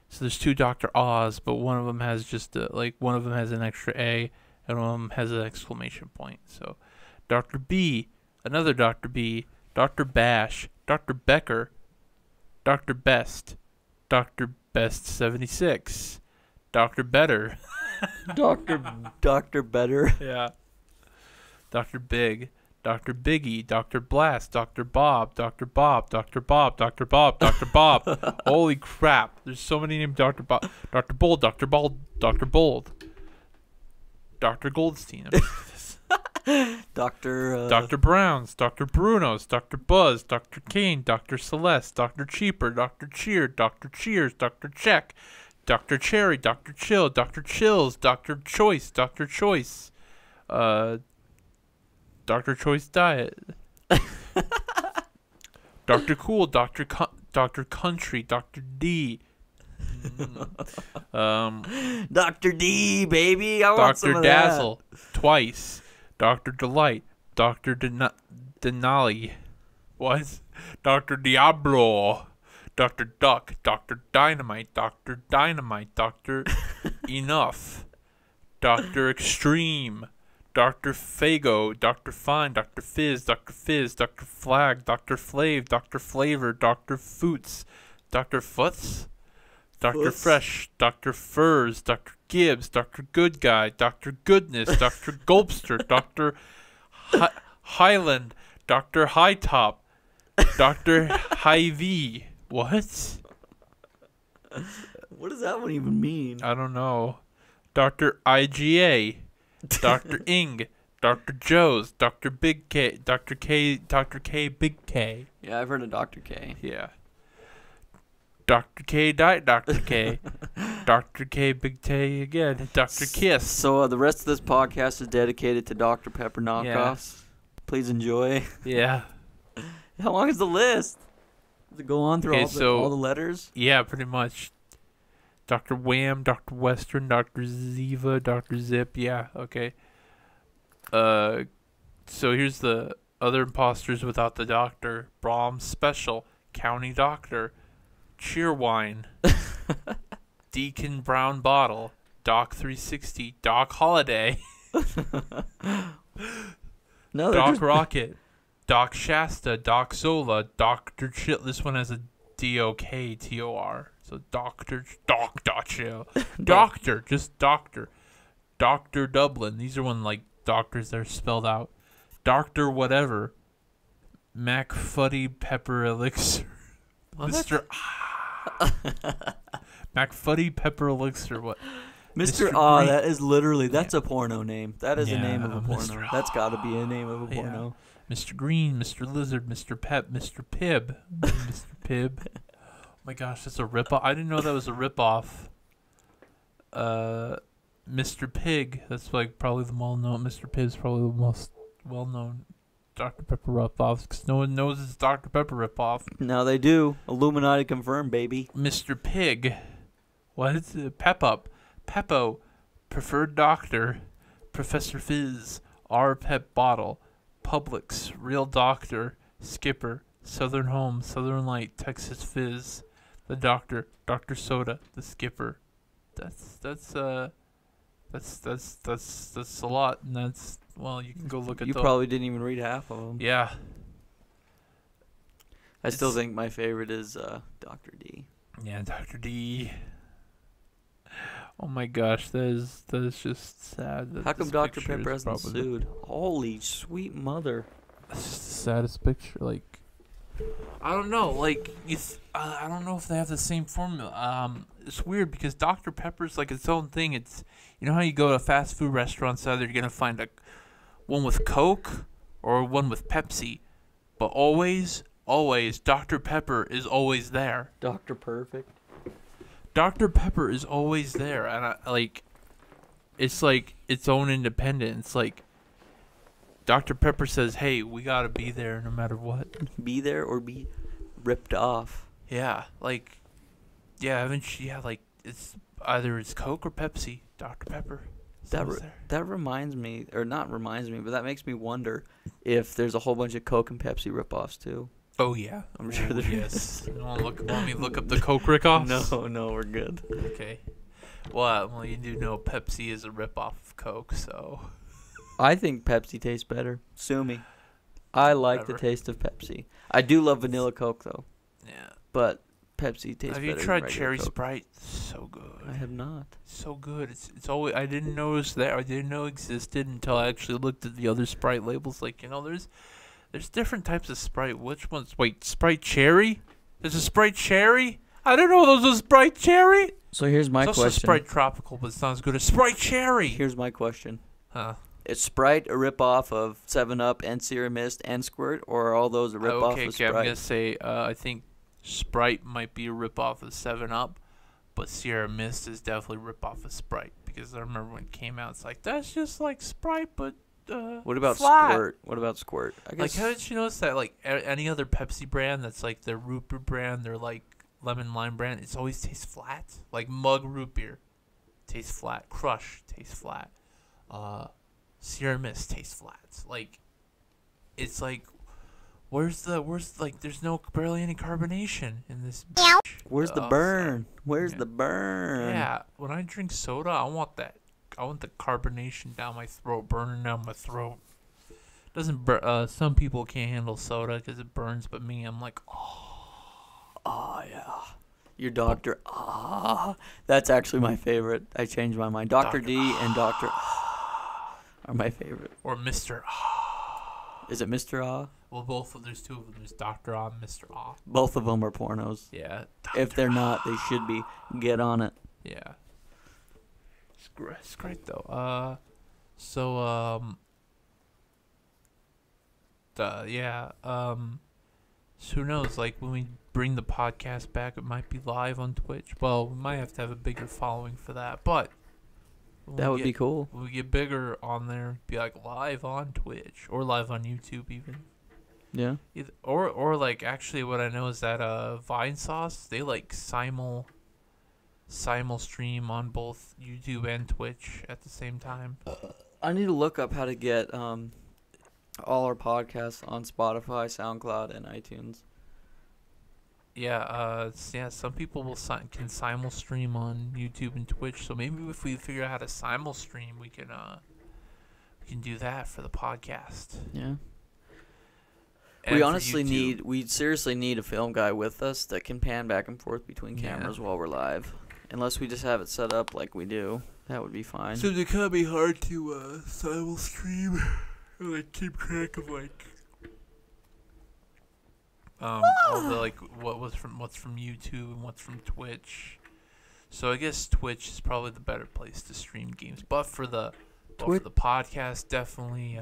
So there's two Dr. Ahs, but one of them has just one of them has an extra A, and one of them has an exclamation point. So Dr. B, another Dr. B, Dr. Bash, Dr. Becker, Dr. Best, Dr. Best 76, Dr. Better, Dr. Better. yeah, Dr. Big, Dr. Biggie, Dr. Blast, Dr. Bob, Dr. Bob, Dr. Bob, Dr. Bob, Dr. Bob. Holy crap! There's so many named Dr. Bob, Dr. Bold, Dr. Bold, Dr. Bold, Dr. Goldstein. Dr. Browns, Dr. Brunos, Dr. Buzz, Dr. Kane, Dr. Celeste, Dr. Cheaper, Dr. Cheer, Dr. Cheers, Dr. Check, Dr. Cherry, Dr. Chill, Dr. Chills, Dr. Choice, Dr. Choice, Dr. Choice Diet, Dr. Cool, Dr. Country, Dr. D, Dr. D, baby, I want some Dr. of Dazzle, that. Twice, Dr. Delight, Dr. Denali, what? Dr. Diablo, Dr. Duck, Dr. Dynamite, Dr. Dynamite, Dr. Enough, Dr. Extreme, Dr. Fago, Dr. Fine, Dr. Fizz, Dr. Flag, Dr. Flav, Dr. Flavor, Dr. Foots, Dr. Foots, Dr. Fresh, Dr. Furs, Dr. Gibbs, Dr. Good Guy, Dr. Goodness, Dr. Gulpster, Dr. Highland, Dr. High Top, Dr. Hy-Vee. What? What does that one even mean? I don't know. Dr. IGA, Dr. Ing, Dr. Joe's, Dr. Big K, Dr. K Big K. Yeah, I've heard of Dr. K. Yeah. Dr. K Diet Dr. K. Dr. K Big K again. Dr. Kiss. So the rest of this podcast is dedicated to Dr. Pepper knockoffs. Yeah. Please enjoy. Yeah. How long is the list? Does it go on through all the letters? Yeah, pretty much. Dr. Wham, Dr. Western, Dr. Ziva, Dr. Zip. Yeah, okay. So here's the other imposters without the doctor. Brahms Special, County Doctor, Cheerwine, Deacon Brown Bottle, Doc 360, Doc Holiday, no, Doc Rocket, Doc Shasta, Doc Zola, Dr. Chill. This one has a D-O-K-T-O-R. So Doctor Chill. Doctor, just Doctor. Dr. Dublin. These are one like doctors that are spelled out. Dr. Whatever. McFuddy Pepper Elixir. What? Mr. McFuddy Pepper Elixir. What? Mr. Ah, that is literally, that's a porno name. That is a name of a porno. That's got to be a name of a porno. Yeah. Mr. Green, Mr. Lizard, Mr. Pep, Mr. Pib. Mr. Pib. Oh my gosh, that's a ripoff. I didn't know that was a ripoff. Mr. Pig. That's like probably the well-known. Mr. Pig is probably the most well-known Dr. Pepper ripoffs because no one knows it's Dr. Pepper ripoff. Now they do. Illuminati confirmed, baby. Mr. Pig. What is it? Pep-Up. Peppo. Preferred Doctor. Professor Fizz. R. Pep Bottle. Publix. Real Doctor. Skipper. Southern Home. Southern Light. Texas Fizz. The Doctor. Dr. Soda. The Skipper. That's a lot, and that's, well, you can go look at You probably didn't even read half of them. Yeah. I still think my favorite is Dr. D. Yeah, Dr. D. Oh my gosh, that is just sad. That How come this Dr. picture Pepper is hasn't probably sued? Holy sweet mother. That's just the saddest picture. Like, I don't know. Like, I don't know if they have the same formula. It's weird because Dr. Pepper's like its own thing. It's, you know how you go to fast food restaurants, either you're gonna find one with Coke or one with Pepsi, but always Dr. Pepper is always there. Dr. Perfect. Dr. Pepper is always there, and it's like its own independent. It's like Dr. Pepper says, "Hey, we gotta be there no matter what. Be there or be ripped off." Yeah, like, yeah, like it's either it's Coke or Pepsi. Dr. Pepper. That reminds me, or not reminds me, but that makes me wonder if there's a whole bunch of Coke and Pepsi ripoffs too. Oh yeah, I'm sure there is. You want me to look up the Coke ripoffs? No, we're good. Okay. Well, you do know Pepsi is a ripoff of Coke, so. I think Pepsi tastes better. Sue me. I like the taste of Pepsi. I do love vanilla Coke though. Yeah. But Pepsi tastes better. Have you than tried regular Cherry Coke. Sprite? So good. I have not. So good. It's always, I didn't notice that. I didn't know it existed until I actually looked at the other Sprite labels. Like, there's different types of Sprite. Which ones? Wait, Sprite Cherry? There's a Sprite Cherry? I don't know those are Sprite Cherry. So here's my It's question. also Sprite Tropical, but it's not as good as Sprite Cherry. Here's my question. Huh. Is Sprite a ripoff of 7-Up and Sierra Mist and Squirt, or are all those a ripoff of Sprite? I'm going to say I think Sprite might be a ripoff of 7-Up, but Sierra Mist is definitely a ripoff of Sprite. Because I remember when it came out, it's like, that's just like Sprite, but what about flat. Squirt? What about Squirt? I guess. Like, haven't you noticed that, like, any other Pepsi brand that's, like, their root beer brand, their, like, lemon lime brand, it always tastes flat? Like, Mug root beer tastes flat. Crush tastes flat. Sierra Mist tastes flat. Like, it's like, where's there's barely any carbonation in this. Where's the burn? Where's the burn? Yeah, when I drink soda, I want that. I want the carbonation down my throat, burning down my throat. Doesn't some people can't handle soda because it burns, but me, I'm like, Oh yeah. Your doctor. That's actually my favorite. I changed my mind. Dr. D and Dr. are my favorite. Or Mr. Is it Mr. Ah? Well, there's two of them. There's Dr. Ah and Mr. Ah. Both of them are pornos. Yeah. If they're not, they should be. Get on it. Yeah. It's great though. So who knows? Like, when we bring the podcast back, it might be live on Twitch. Well, we might have to have a bigger following for that, but that would be cool. When we get bigger on there, it'd be like live on Twitch or live on YouTube even. Yeah. Or like, actually, what I know is that Vine Sauce, they like simul stream on both YouTube and Twitch at the same time. I need to look up how to get all our podcasts on Spotify, SoundCloud, and iTunes. Yeah, some people can simul stream on YouTube and Twitch. So maybe if we figure out how to simul stream, we can do that for the podcast. Yeah. And we seriously need a film guy with us that can pan back and forth between cameras while we're live. Unless we just have it set up like we do, that would be fine. So it can be hard to simul stream and like keep track of like all the like what's from YouTube and what's from Twitch. So I guess Twitch is probably the better place to stream games, but for the podcast, definitely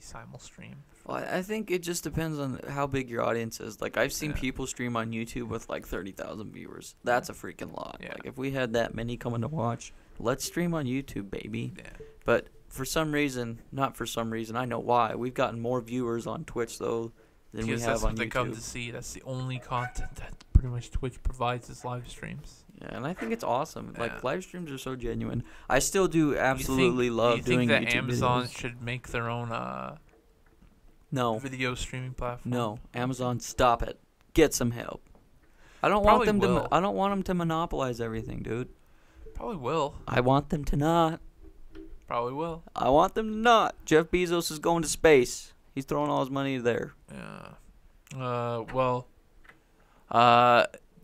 simul stream. Well, I think it just depends on how big your audience is. Like, I've seen people stream on YouTube with like 30,000 viewers. That's a freaking lot. Yeah. Like, if we had that many coming to watch, let's stream on YouTube, baby. Yeah. But not for some reason, I know why. We've gotten more viewers on Twitch though than we have that's on what they YouTube. come to see. That's the only content that pretty much Twitch provides is live streams. Yeah, and I think it's awesome. Yeah. Like, live streams are so genuine. I still do absolutely love doing YouTube Do you think that Amazon videos. should make their own No. video streaming platform? No, Amazon, stop it. Get some help. I don't Probably want them will. to. I don't want them to monopolize everything, dude. Probably will. I want them to not. Probably will. I want them to not. Jeff Bezos is going to space. He's throwing all his money there. Yeah.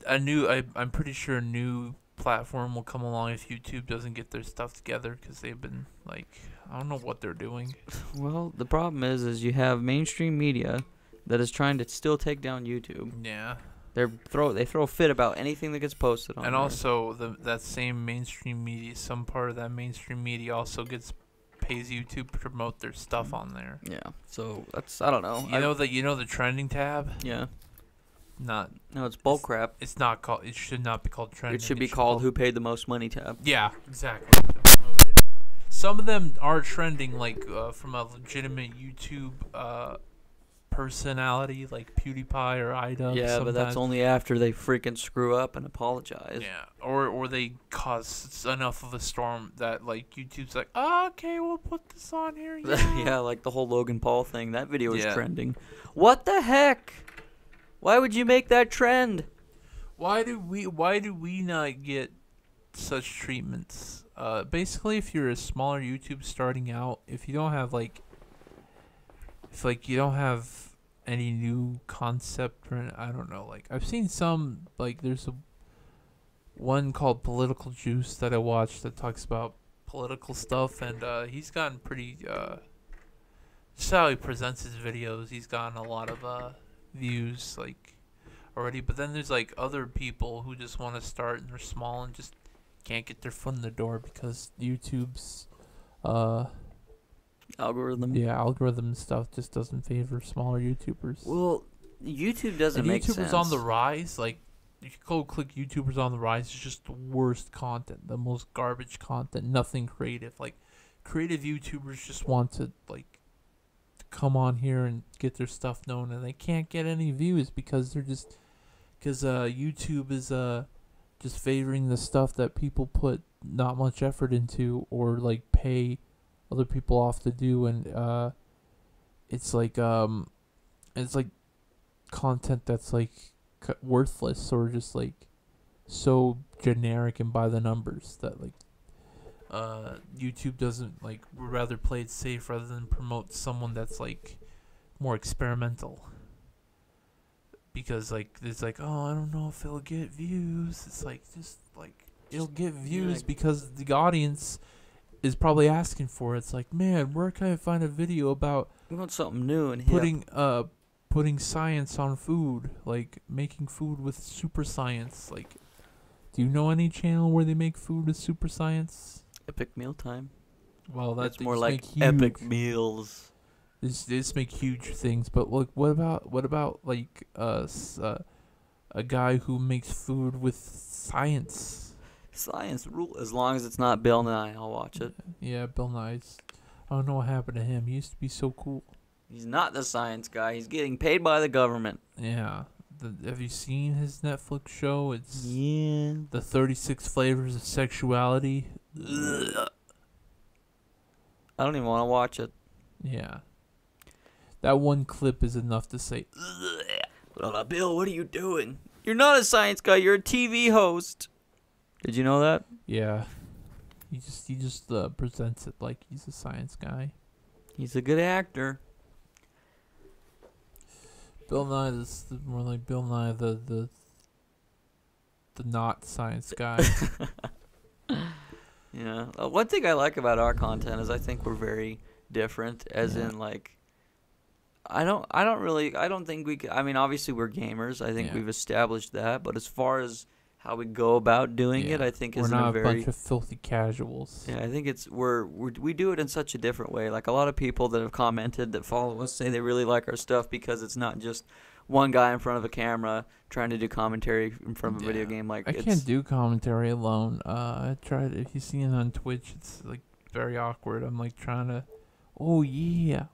I'm pretty sure a new platform will come along if YouTube doesn't get their stuff together, because they've been like, I don't know what they're doing. Well, the problem is you have mainstream media that is trying to still take down YouTube. Yeah. They throw a fit about anything that gets posted on And there. also that same mainstream media, some part of that mainstream media also pays YouTube to promote their stuff on there. Yeah. So that's, I don't know. You know the trending tab? Yeah. No, it's bullcrap. It's not called. It should not be called trending. It should be called "Who Paid the Most Money" tab. Yeah, exactly. Some of them are trending, like from a legitimate YouTube personality, like PewDiePie or iDub. Yeah, sometimes. but that's only after they freaking screw up and apologize. Yeah, or they cause enough of a storm that like YouTube's like, oh, okay, we'll put this on here. Yeah, yeah, like the whole Logan Paul thing. That video is trending. What the heck? Why would you make that trend? Why do we not get such treatments? Basically, if you're a smaller YouTube starting out, if you don't have you don't have any new concept, or I don't know, like I've seen some, like there's one called Political Juice that I watched that talks about political stuff, and he's gotten pretty just how he presents his videos, he's gotten a lot of views like already. But then there's like other people who just want to start and they're small and just can't get their foot in the door because YouTube's algorithm stuff just doesn't favor smaller YouTubers. Well, YouTube doesn't make YouTubers sense. on the rise, like if you go click YouTubers on the rise, it's just the worst content, the most garbage content, nothing creative. Like creative YouTubers just want to like come on here and get their stuff known, and they can't get any views because YouTube is just favoring the stuff that people put not much effort into or like pay other people off to do, and it's like content that's like worthless or just like so generic and by the numbers that like YouTube doesn't like, would rather play it safe rather than promote someone that's like more experimental, because like it's like, oh, I don't know if it'll get views. It's like just like it'll get views because the audience is probably asking for it. It's like, man, where can I find a video about we want something new and putting science on food, like making food with super science. Like, do you know any channel where they make food with super science? Epic Meal Time. Well, that's more like Epic Meals. This make huge things, but look, what about like a guy who makes food with science? Science rule, as long as it's not Bill Nye, I'll watch it. Yeah, Bill Nye's. I don't know what happened to him. He used to be so cool. He's not the science guy. He's getting paid by the government. Yeah. Have you seen his Netflix show? It's the 36 Flavors of Sexuality. Ugh. I don't even want to watch it. Yeah. That one clip is enough to say, Bill, what are you doing? You're not a science guy. You're a TV host. Did you know that? Yeah. He just presents it like he's a science guy. He's a good actor. Bill Nye is more like Bill Nye, the not science guy. Yeah. One thing I like about our content is I think we're very different, as in like I don't think we I mean, obviously we're gamers. I think we've established that, but as far as how we go about doing it, I think we're not a bunch of filthy casuals. Yeah, I think we do it in such a different way. Like a lot of people that have commented that follow us say they really like our stuff because it's not just one guy in front of a camera trying to do commentary in front of a video game. Like I can't do commentary alone. I tried. If you see it on Twitch, it's like very awkward. I'm like trying to, oh yeah,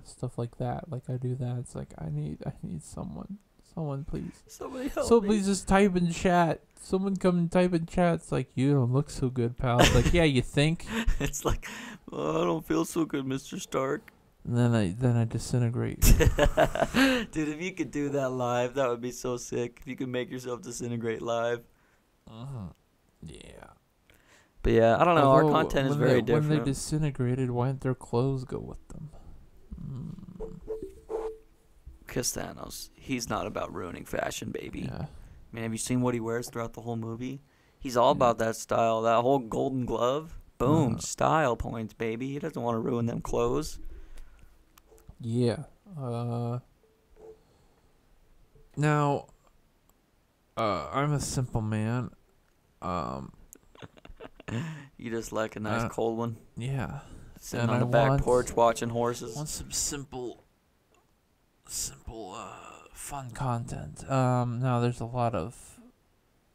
stuff like that. Like I do that. It's like I need someone. Someone please. Somebody help me. Somebody just type in chat. Someone come and type in chat. It's like, you don't look so good, pal. It's like, yeah, you think? It's like, oh, I don't feel so good, Mr. Stark. And then I disintegrate. Dude, if you could do that live, that would be so sick. If you could make yourself disintegrate live. Yeah. But yeah, I don't know. Our content is very different. When they disintegrated, why didn't their clothes go with them? Because Thanos, he's not about ruining fashion, baby. Yeah. I mean, have you seen what he wears throughout the whole movie? He's all about that style. That whole golden glove. Boom. Style points, baby. He doesn't want to ruin them clothes. Yeah. Now, I'm a simple man. You just like a nice cold one. Yeah. Sitting on the back porch watching horses. Want some simple, fun content. Now there's a lot of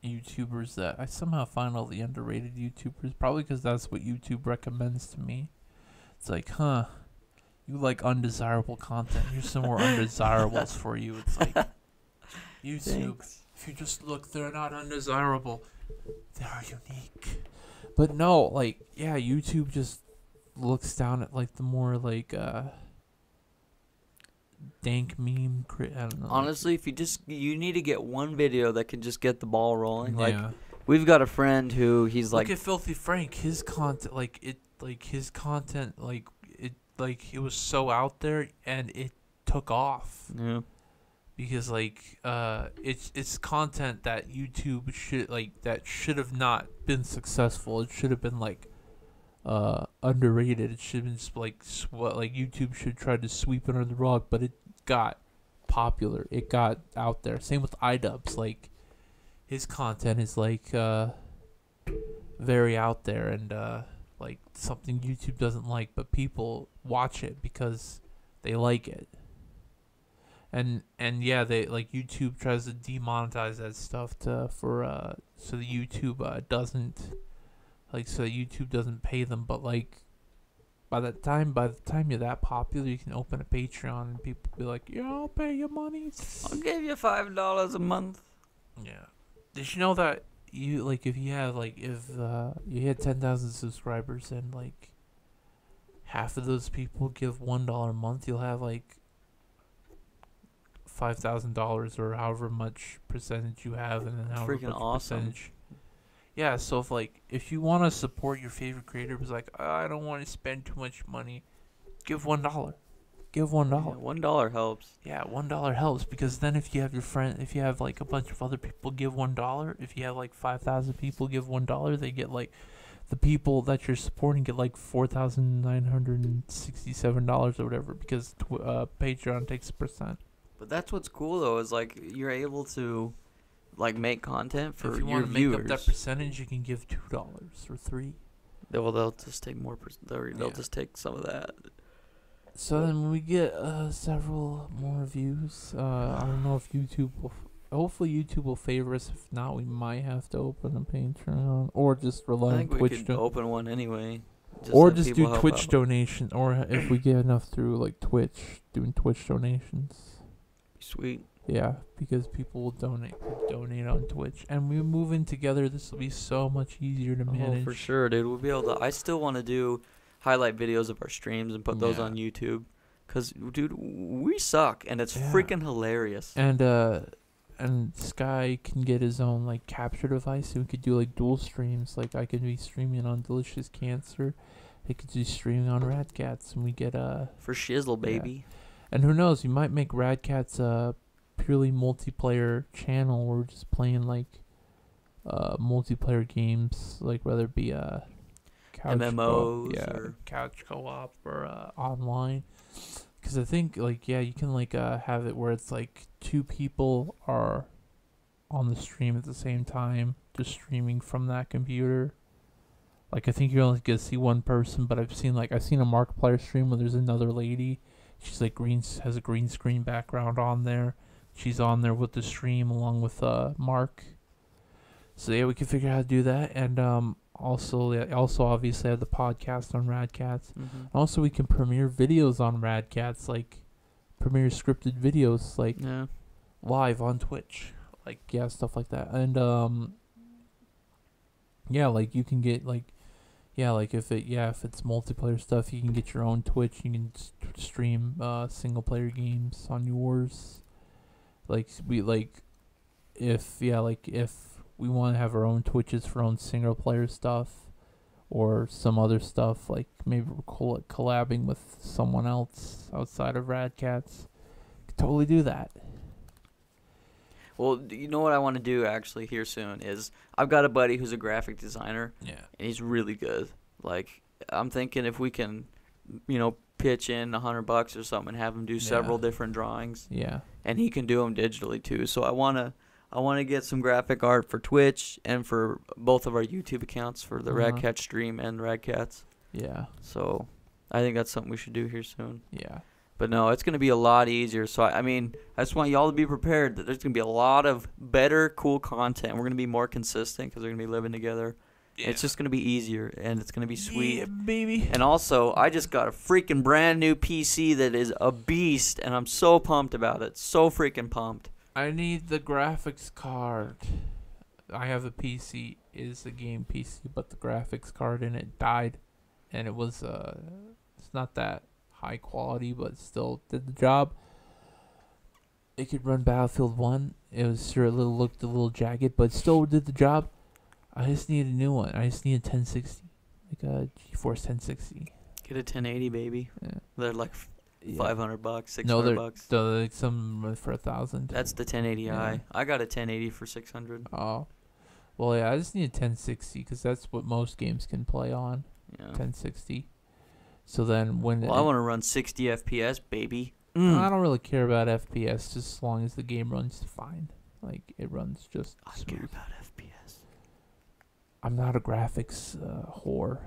YouTubers that I somehow find all the underrated YouTubers, probably because that's what YouTube recommends to me. It's like, you like undesirable content. Here's some more undesirables for you. It's like, YouTube, Thanks. If you just look, they're not undesirable. They are unique. But no, like, yeah, YouTube just looks down at, like, the more, like, dank meme. I don't know. Honestly, if you need to get one video that can just get the ball rolling. Yeah. Like, we've got a friend who he's like, look at Filthy Frank. His content, it was so out there and it took off. Yeah. Because it's content that YouTube should have not been successful. It should have been underrated. It should have been just YouTube should try to sweep it under the rug, but it got popular. It got out there. Same with iDubbbz. Like, his content is very out there and something YouTube doesn't like, but people watch it because they like it. And yeah, they YouTube tries to demonetize that stuff so that YouTube doesn't pay them. But by the time you're that popular, you can open a Patreon and people be like, yeah, I'll pay you money. I'll give you $5 a month. Yeah. Did you know that if you had 10,000 subscribers and half of those people give $1 a month, you'll have $5,000 or however much percentage you have, and then however freaking much awesome. Percentage. Yeah, so if you want to support your favorite creator, but I don't want to spend too much money, give $1. Give $1. Yeah, $1 helps. Yeah, $1 helps, because then if you have a bunch of other people give $1, if you have 5,000 people give $1, they get the people that you're supporting get $4,967 or whatever, because Patreon takes a percent. But that's what's cool though, is you're able to make content for if you your want to viewers. Make up that percentage, you can give $2 or $3. They'll just take more. They'll just take some of that. So then we get several more views. I don't know if YouTube will. Hopefully YouTube will favor us. If not, we might have to open a Patreon or just rely on Twitch. I think we could open one anyway. Or just do Twitch donation, or if we get enough through Twitch, doing Twitch donations. Sweet. Yeah, because people will donate on Twitch, and we move in together. This will be so much easier to manage. Oh, for sure, dude. We'll be able to. I still want to do highlight videos of our streams and put those on YouTube, cause dude, we suck, and it's freaking hilarious. And Sky can get his own capture device, so we could do dual streams. I could be streaming on Delicious Cancer, he could be streaming on radkatz, and we get for shizzle, baby. Yeah. And who knows, we might make radkatz a purely multiplayer channel where we're just playing multiplayer games, whether it be couch MMOs or couch co-op or online. Because I think you can have it where it's two people are on the stream at the same time, just streaming from that computer. I think you're only gonna see one person, but I've seen a Markiplier stream where there's another lady. She's has a green screen background on there. She's on there with the stream along with Mark. So yeah, we can figure out how to do that, and also obviously have the podcast on radkatz. Mm-hmm. Also, we can premiere videos on radkatz, premiere scripted videos, live on Twitch, stuff like that. And you can get if it's multiplayer stuff, you can get your own Twitch. You can stream single player games on yours. If we want to have our own Twitches for our own single player stuff, or some other stuff, maybe we're collabing with someone else outside of radkatz, could totally do that. Well, you know what I want to do actually here soon is I've got a buddy who's a graphic designer. Yeah. And he's really good. Like, I'm thinking if we can, pitch in $100 or something and have him do several different drawings. Yeah. And he can do them digitally too. So I wanna get some graphic art for Twitch and for both of our YouTube accounts for the radkatz stream and radkatz. Yeah. So I think that's something we should do here soon. Yeah. But no, it's gonna be a lot easier. So I mean, I just want y'all to be prepared that there's gonna be a lot of better, cool content. We're gonna be more consistent because we're gonna be living together. Yeah. It's just going to be easier, and it's going to be sweet. Yeah, baby. And also, I just got a freaking brand new PC that is a beast, and I'm so pumped about it. So freaking pumped. I need the graphics card. I have a PC. It is a game PC, but the graphics card in it died. And it was, it's not that high quality, but still did the job. It could run Battlefield 1. It was sure looked a little jagged, but still did the job. I just need a new one. I just need a 1060, like a GeForce 1060. Get a 1080, baby. Yeah. They're like $500, $600. No, they're like some for $1,000. That's the 1080i. Yeah. I got a 1080 for $600. Oh, well, yeah. I just need a 1060 because that's what most games can play on. Yeah. 1060. So then when I want to run 60 FPS, baby. I don't really care about FPS, just as long as the game runs fine. Like it runs just. I smooth. care about FPS. I'm not a graphics whore.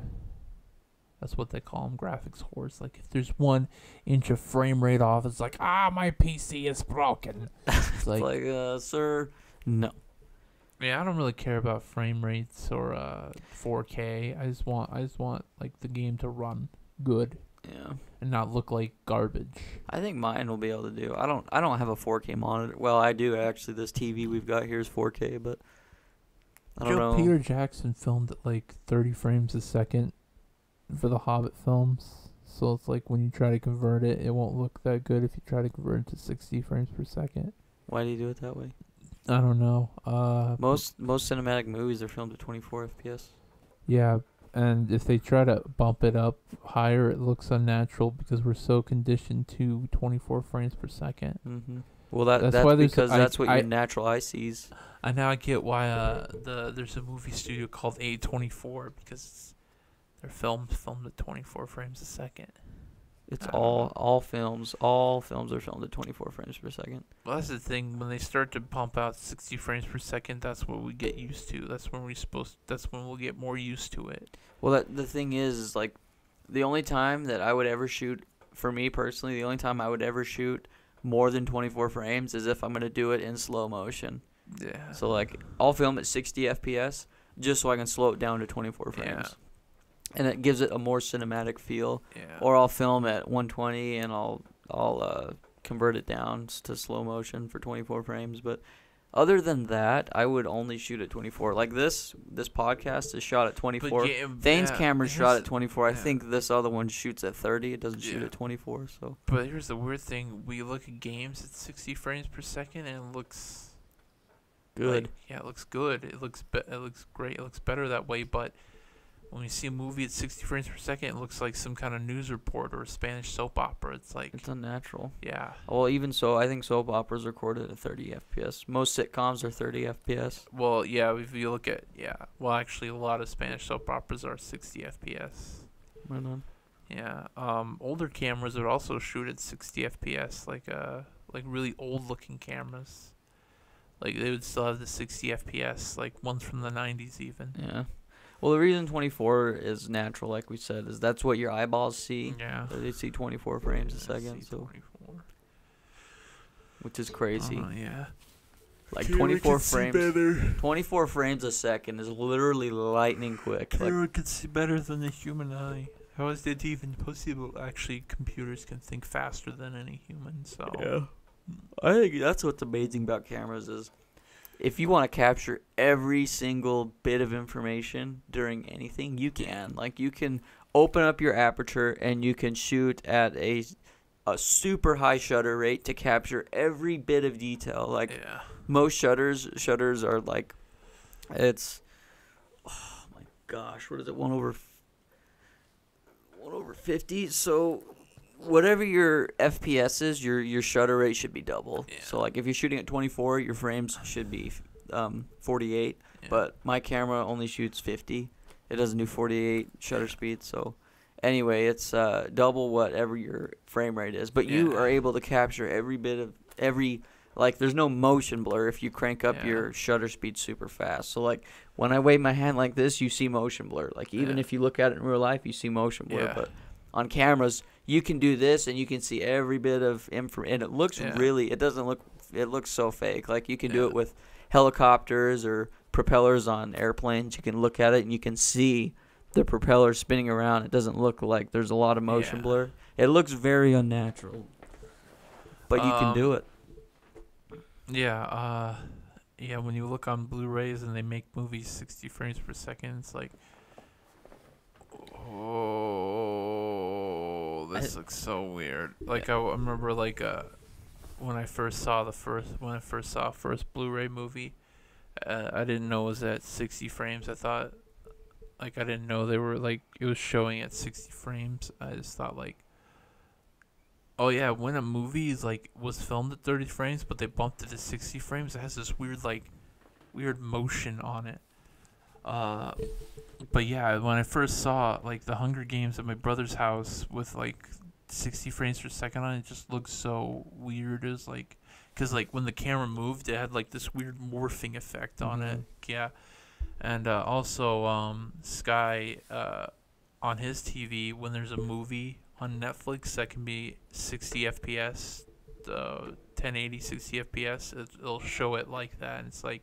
That's what they call them, graphics whores. Like, if there's 1 inch of frame rate off, it's like, my PC is broken. It's like, sir, no. Yeah, I don't really care about frame rates or 4K. I just want like the game to run good. Yeah. And not look like garbage. I think mine will be able to do. I don't have a 4K monitor. Well, I do actually. This TV we've got here is 4K, but I don't know. Peter Jackson filmed at like 30 frames a second for the Hobbit films. So it's like when you try to convert it, it won't look that good if you try to convert it to 60 frames per second. Why do you do it that way? I don't know. Most cinematic movies are filmed at 24 FPS. Yeah, and if they try to bump it up higher, it looks unnatural because we're so conditioned to 24 frames per second. Mm-hmm. Well, that's why because that's what your natural eye sees. I now get why there's a movie studio called A24 because their films filmed at 24 frames a second. It's all films are filmed at 24 frames per second. Well, that's the thing. When they start to pump out 60 frames per second, that's what we get used to. That's when we'll get more used to it. Well, the thing is like the only time that I would ever shoot, for me personally, the only time I would ever shoot more than 24 frames is if I'm going to do it in slow motion. Yeah. So like I'll film at 60 FPS just so I can slow it down to 24 frames. Yeah. And it gives it a more cinematic feel. Yeah. Or I'll film at 120 and I'll convert it down to slow motion for 24 frames. But other than that, I would only shoot at 24. Like this podcast is shot at 24. Thane's camera's shot at 24. I think this other one shoots at 30. It doesn't shoot at 24. So. But here's the weird thing: we look at games at 60 frames per second, and it looks good. It looks good. It looks great. It looks better that way. But when we see a movie at 60 frames per second, it looks like some kind of news report or a Spanish soap opera. It's like it's unnatural. Yeah. Well, even so, I think soap operas are recorded at 30 FPS. Most sitcoms are 30 FPS. Well, yeah. If you look at well, actually, a lot of Spanish soap operas are 60 FPS. Right on. Yeah. Older cameras would also shoot at 60 FPS, like really old looking cameras. Like they would still have the 60 FPS, like ones from the 90s even. Yeah. Well, the reason 24 is natural, like we said, is that's what your eyeballs see. Yeah. They see 24 frames a second, so 24. Which is crazy. Yeah. Like 24 frames. 24 frames a second is literally lightning quick. Camera can see better than the human eye. How is that even possible? Actually, computers can think faster than any human. So. Yeah. I think that's what's amazing about cameras is if you want to capture every single bit of information during anything, you can. Like you can open up your aperture and you can shoot at a super high shutter rate to capture every bit of detail. Like most shutters are like it's oh my gosh, what is it? 1/50. So whatever your FPS is, your shutter rate should be double. Yeah. So like if you're shooting at 24, your frames should be 48. Yeah. But my camera only shoots 50. It doesn't do 48 shutter speed. So anyway, it's double whatever your frame rate is. But you are able to capture every bit of like there's no motion blur if you crank up your shutter speed super fast. So like when I wave my hand like this, you see motion blur. Like even if you look at it in real life, you see motion blur. Yeah. But on cameras, you can do this and you can see every bit of info, and it looks really. It looks so fake. Like you can do it with helicopters or propellers on airplanes. You can look at it and you can see the propeller spinning around. It doesn't look like there's a lot of motion blur. It looks very unnatural, but you can do it. Yeah, when you look on Blu-rays and they make movies 60 frames per second, it's like, oh, this looks so weird. Like I remember like when I first saw first Blu-ray movie, I didn't know it was at 60 frames. I thought, like, I didn't know they were like it was showing at 60 frames. I just thought like, oh yeah, when a movie is like was filmed at 30 frames, but they bumped it to 60 frames, it has this weird motion on it. But yeah, when I first saw like the Hunger Games at my brother's house with like 60 frames per second on it, just looked so weird. It was like, cause like when the camera moved, it had like this weird morphing effect on it. Yeah, and also Sky on his TV, when there's a movie on Netflix that can be 60 FPS, 1080 60 FPS, it'll show it like that. And it's like,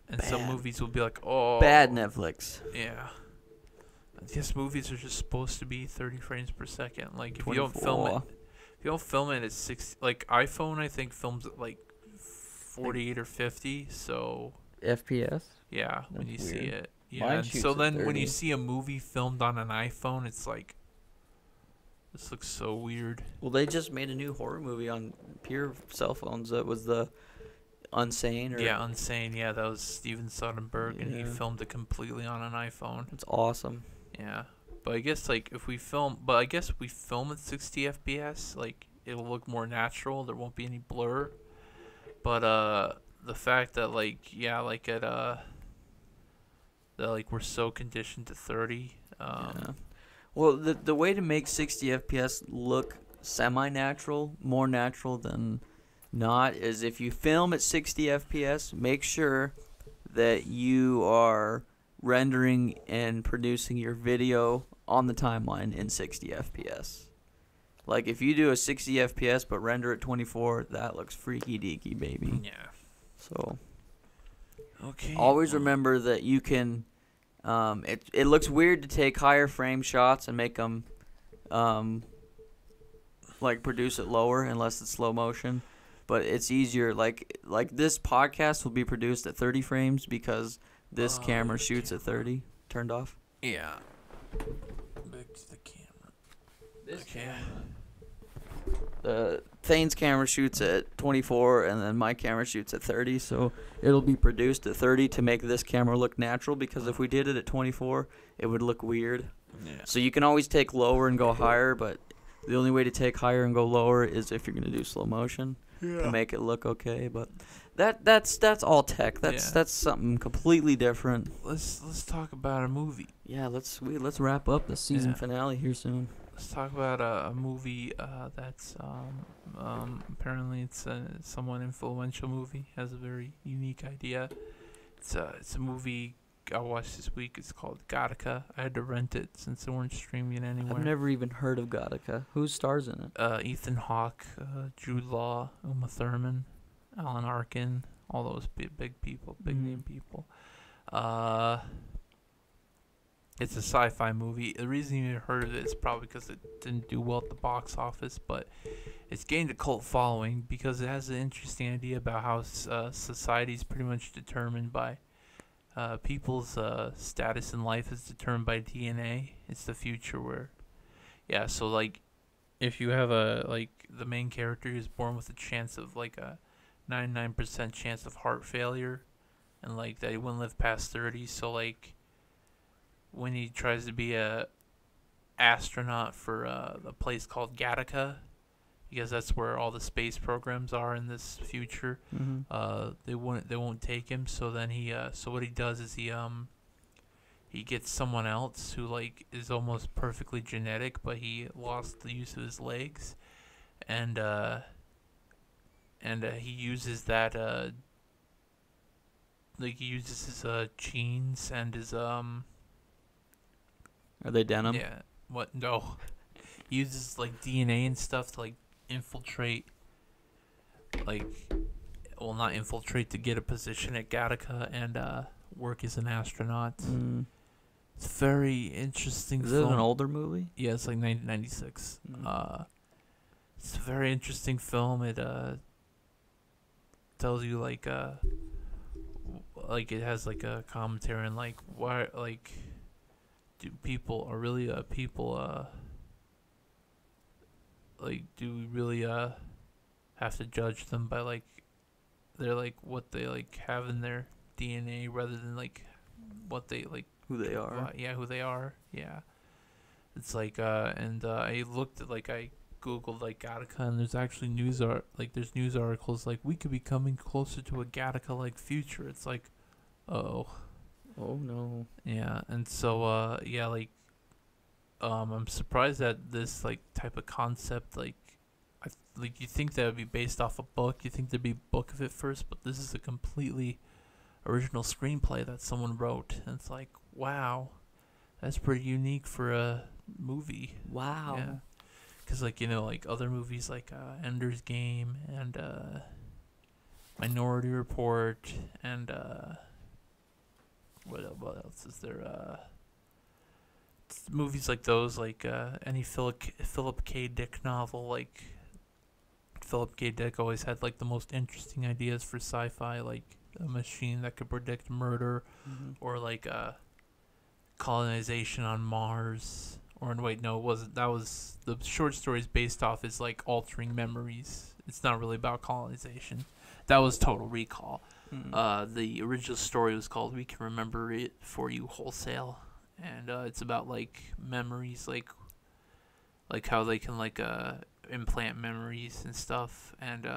and some movies will be like, oh, bad Netflix. Yeah, I guess movies are just supposed to be 30 frames per second. Like if 24. you don't film it at 60, like iPhone I think films at like 48 or 50. So FPS. Yeah, That's when you see weird. it. Yeah, Mine and shoots so at then when 30. you see a movie filmed on an iPhone, it's like, this looks so weird. Well, they just made a new horror movie on pure cell phones. That was the Unsane. Unsane. Yeah, that was Steven Soderbergh, and he Yeah. filmed it completely on an iPhone. It's awesome. Yeah, but I guess like if we film at 60 FPS, like it'll look more natural. There won't be any blur. But the fact that we're so conditioned to 30. Yeah. Well, the way to make 60 FPS look semi-natural, more natural than not, is if you film at 60 FPS, make sure that you are rendering and producing your video on the timeline in 60 FPS. Like if you do a 60 FPS but render at 24, that looks freaky deaky, baby. Yeah. So Okay. always remember that you can. It looks weird to take higher frame shots and make them, like produce it lower unless it's slow motion, but it's easier. Like this podcast will be produced at 30 frames because this camera shoots at 30. Turned off. Yeah. Back to the camera. This camera. The Thane's camera shoots at 24, and then my camera shoots at 30, so it'll be produced at 30 to make this camera look natural, because if we did it at 24, it would look weird. Yeah. So you can always take lower and go higher, but the only way to take higher and go lower is if you're going to do slow motion to make it look okay. But that's all tech. That's something completely different. Let's talk about a movie. Yeah, let's wrap up the season finale here soon. Let's talk about a movie that's apparently it's a somewhat influential movie. Has a very unique idea. It's a movie I watched this week. It's called Gattaca. I had to rent it since they weren't streaming it anywhere. I've never even heard of Gattaca. Who stars in it? Ethan Hawke, Jude Law, Uma Thurman, Alan Arkin, all those big people, big name people. It's a sci-fi movie. The reason you heard of it is probably because it didn't do well at the box office, but it's gained a cult following because it has an interesting idea about how society is pretty much determined by people's status in life is determined by DNA. It's the future where, so like, if you have the main character is born with a chance of like a 99% chance of heart failure, and like that he wouldn't live past 30. So like, when he tries to be a astronaut for a place called Gattaca, because that's where all the space programs are in this future. Mm-hmm. They won't take him. So then so what he does is he gets someone else who like is almost perfectly genetic, but he lost the use of his legs, and he uses that like he uses his genes and his Are they denim? yeah, what, no, he uses like DNA and stuff to like infiltrate, like, well, not infiltrate, to get a position at Gattaca and work as an astronaut. Mm. It's a very interesting Is film. it an older movie? Yeah, it's like 1996. It's a very interesting film. It tells you like it has like a commentary on like why, like, do people are really like, do we really have to judge them by like they're like what they like have in their DNA rather than like what they like, Who they are? yeah, who they are. Yeah, it's like I looked at, like, I googled like Gattaca, and there's actually there's news articles like we could be coming closer to a Gattaca like future. It's like, oh no. yeah. And so yeah, like I'm surprised that this like type of concept, like, like, you think that would be based off a book, you think there'd be a book of it first, but this is a completely original screenplay that someone wrote, and it's like, wow, that's pretty unique for a movie. Wow. Yeah, because like, you know, like other movies like Ender's Game and Minority Report and what else is there? Movies like those, like any Philip K. Dick novel, like Philip K. Dick always had like the most interesting ideas for sci-fi, like a machine that could predict murder, or like colonization on Mars. Or wait, no, it wasn't. That was the short stories based off is like altering memories. It's not really about colonization. That was Total Recall. The original story was called We Can Remember It For You Wholesale, and it's about like memories, like how they can like implant memories and stuff. And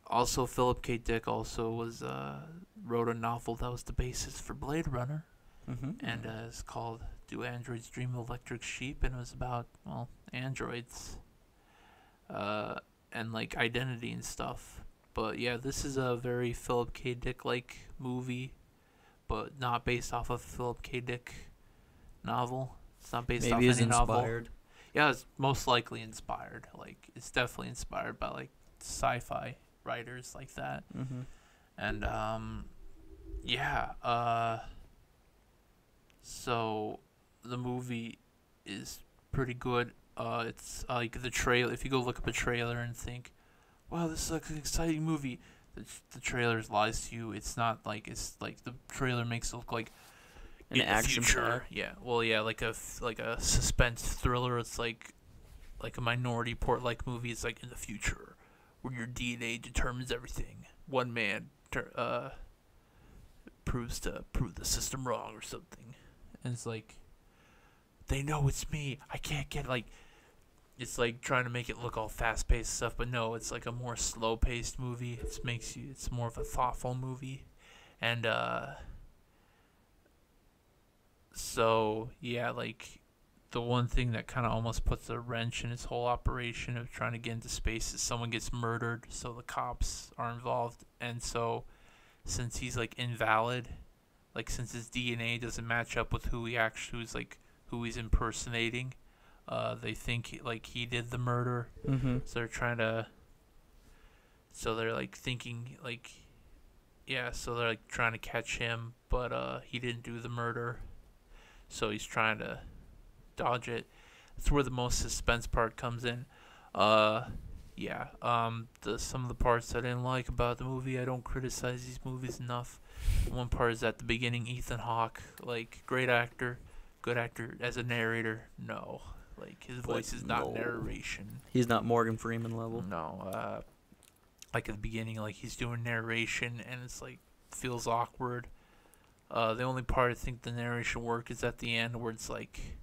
also Philip K. Dick also was wrote a novel that was the basis for Blade Runner, and it's called Do Androids Dream of Electric Sheep, and it was about, well, androids and like identity and stuff. But yeah, this is a very Philip K. Dick like movie, but not based off of Philip K. Dick novel. It's not based off any novel. Inspired. Yeah, it's most likely inspired. Like, it's definitely inspired by like sci-fi writers like that. And yeah, so the movie is pretty good. It's like the trailer. If you go look up a trailer and think, wow, this is like an exciting movie, the trailer lies to you. It's not like, it's like the trailer makes it look like An action future. Yeah, well, yeah, like a suspense thriller. It's like a Minority Report like movie. It's like in the future where your DNA determines everything. One man proves the system wrong or something, and it's like, they know it's me. I can't get, like, it's like trying to make it look all fast-paced stuff, but no, it's like a more slow-paced movie. It's more of a thoughtful movie, and so yeah, like, the one thing that kind of almost puts a wrench in his whole operation of trying to get into space is someone gets murdered, so the cops are involved, and so since he's like invalid, like since his DNA doesn't match up with who he's impersonating, they think he did the murder. So they're trying to, so they're like thinking like, yeah, so they're like trying to catch him, but he didn't do the murder, so he's trying to dodge it. That's where the most suspense part comes in. Yeah, some of the parts I didn't like about the movie, I don't criticize these movies enough. One part is at the beginning, Ethan Hawke, like, great actor, good actor. As a narrator, no. Like, his voice is not narration. He's not Morgan Freeman level. No, like at the beginning, like, he's doing narration, and it's like, feels awkward. The only part I think the narration work is at the end, where it's like,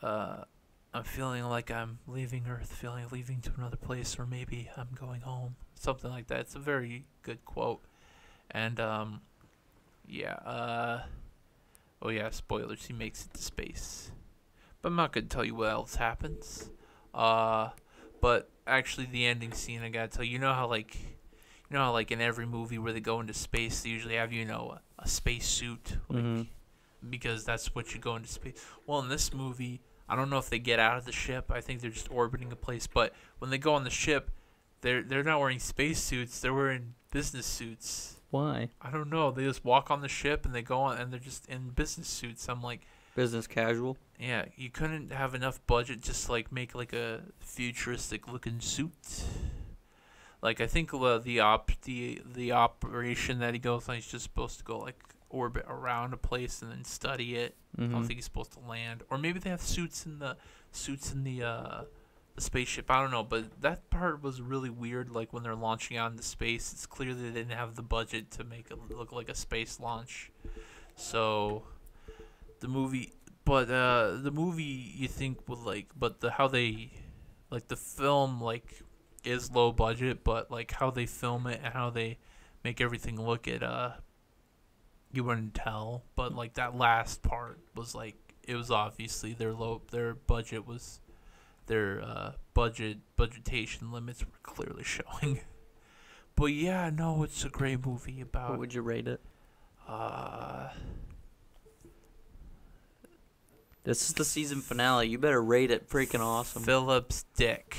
I'm feeling like I'm leaving Earth, leaving to another place, or maybe I'm going home. Something like that. It's a very good quote. And, yeah, oh yeah, spoilers, he makes it to space. But I'm not going to tell you what else happens. But actually the ending scene, I got to tell you, you know how, like, in every movie where they go into space, they usually have, a space suit, like, because that's what you go into space. Well, in this movie, I don't know if they get out of the ship. I think they're just orbiting a place. But when they go on the ship, they're not wearing space suits. They're wearing business suits. Why? I don't know. They just walk on the ship and they go on, and they're just in business suits. I'm like, business casual. yeah, you couldn't have enough budget just to, like, make like a futuristic looking suit. Like, I think the operation that he goes on, he's just supposed to go, like, orbit around a place and then study it. I don't think he's supposed to land. Or maybe they have suits in the spaceship. I don't know, but that part was really weird. Like, when they're launching out into space, it's clear they didn't have the budget to make it look like a space launch. So the movie you think would, like, but how they, like, the film, like, is low budget, but, like, how they film it and how they make everything look you wouldn't tell. But, like, that last part was, like, it was obviously their budget was their budgetation limits were clearly showing. But yeah, no, it's a great movie about. What would you rate it? This is the season finale. You better rate it freaking awesome. Philip's dick.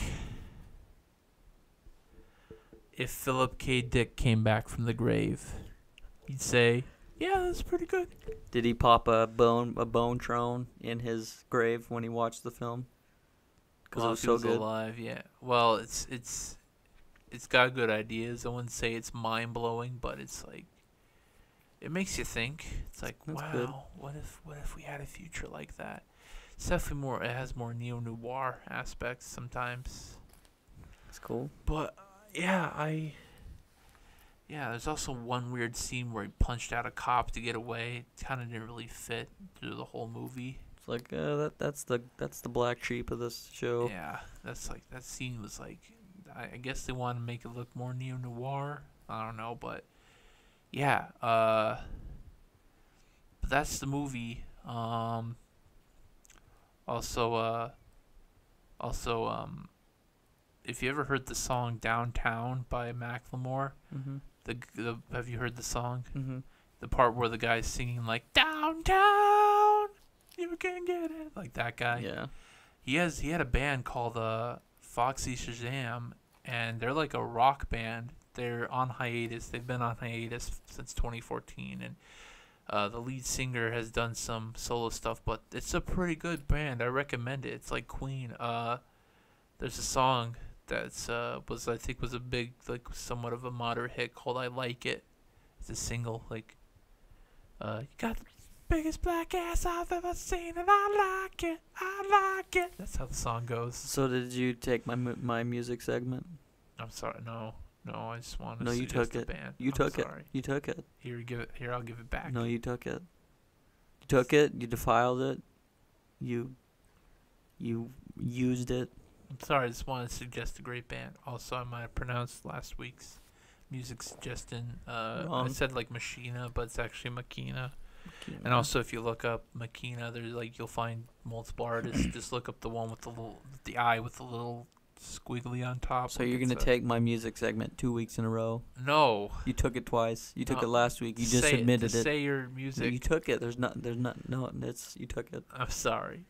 If Philip K. Dick came back from the grave, you'd say, yeah, that's pretty good. Did he pop a bone trone in his grave when he watched the film? Because it was so good. Alive, yeah. Well, it's got good ideas. I wouldn't say it's mind blowing, but it's like, it makes you think. It's like, that's wow, good. what if we had a future like that? It's definitely more. It has more neo noir aspects sometimes. That's cool. But yeah, there's also one weird scene where he punched out a cop to get away. It kind of didn't really fit through the whole movie. It's like that's the black sheep of this show. Yeah, that's like, that scene was like, I guess they want to make it look more neo noir. I don't know, but yeah, but that's the movie. Also, if you ever heard the song "Downtown" by Macklemore, have you heard the song? The part where the guy's singing like "Downtown, you can get it," like that guy. Yeah. He had a band called Foxy Shazam, and they're like a rock band. They're on hiatus. They've been on hiatus since 2014, and the lead singer has done some solo stuff, but it's a pretty good band. I recommend it. It's like Queen. There's a song that's I think was a big, like, somewhat of a moderate hit called "I Like It." It's a single, like, you got the biggest black ass I've ever seen, and I like it. I like it. That's how the song goes. So did you take my music segment? I'm sorry, no, I just wanted to No, you suggest took it. the band. You I'm took sorry. it. You took it. Here, I'll give it back. No, you took it. You took it. You defiled it. You used it. I'm sorry, I just wanted to suggest a great band. Also, I might have pronounced last week's music suggestion. I said like Machina, but it's actually Makina. And also, if you look up Makina, there's like, you'll find multiple artists. Just look up the one with the eye with the little squiggly on top. So you're gonna take my music segment 2 weeks in a row? No. You took it twice. You took No. it last week. You just admitted it. Say your music. No, you took it. You took it. I'm sorry.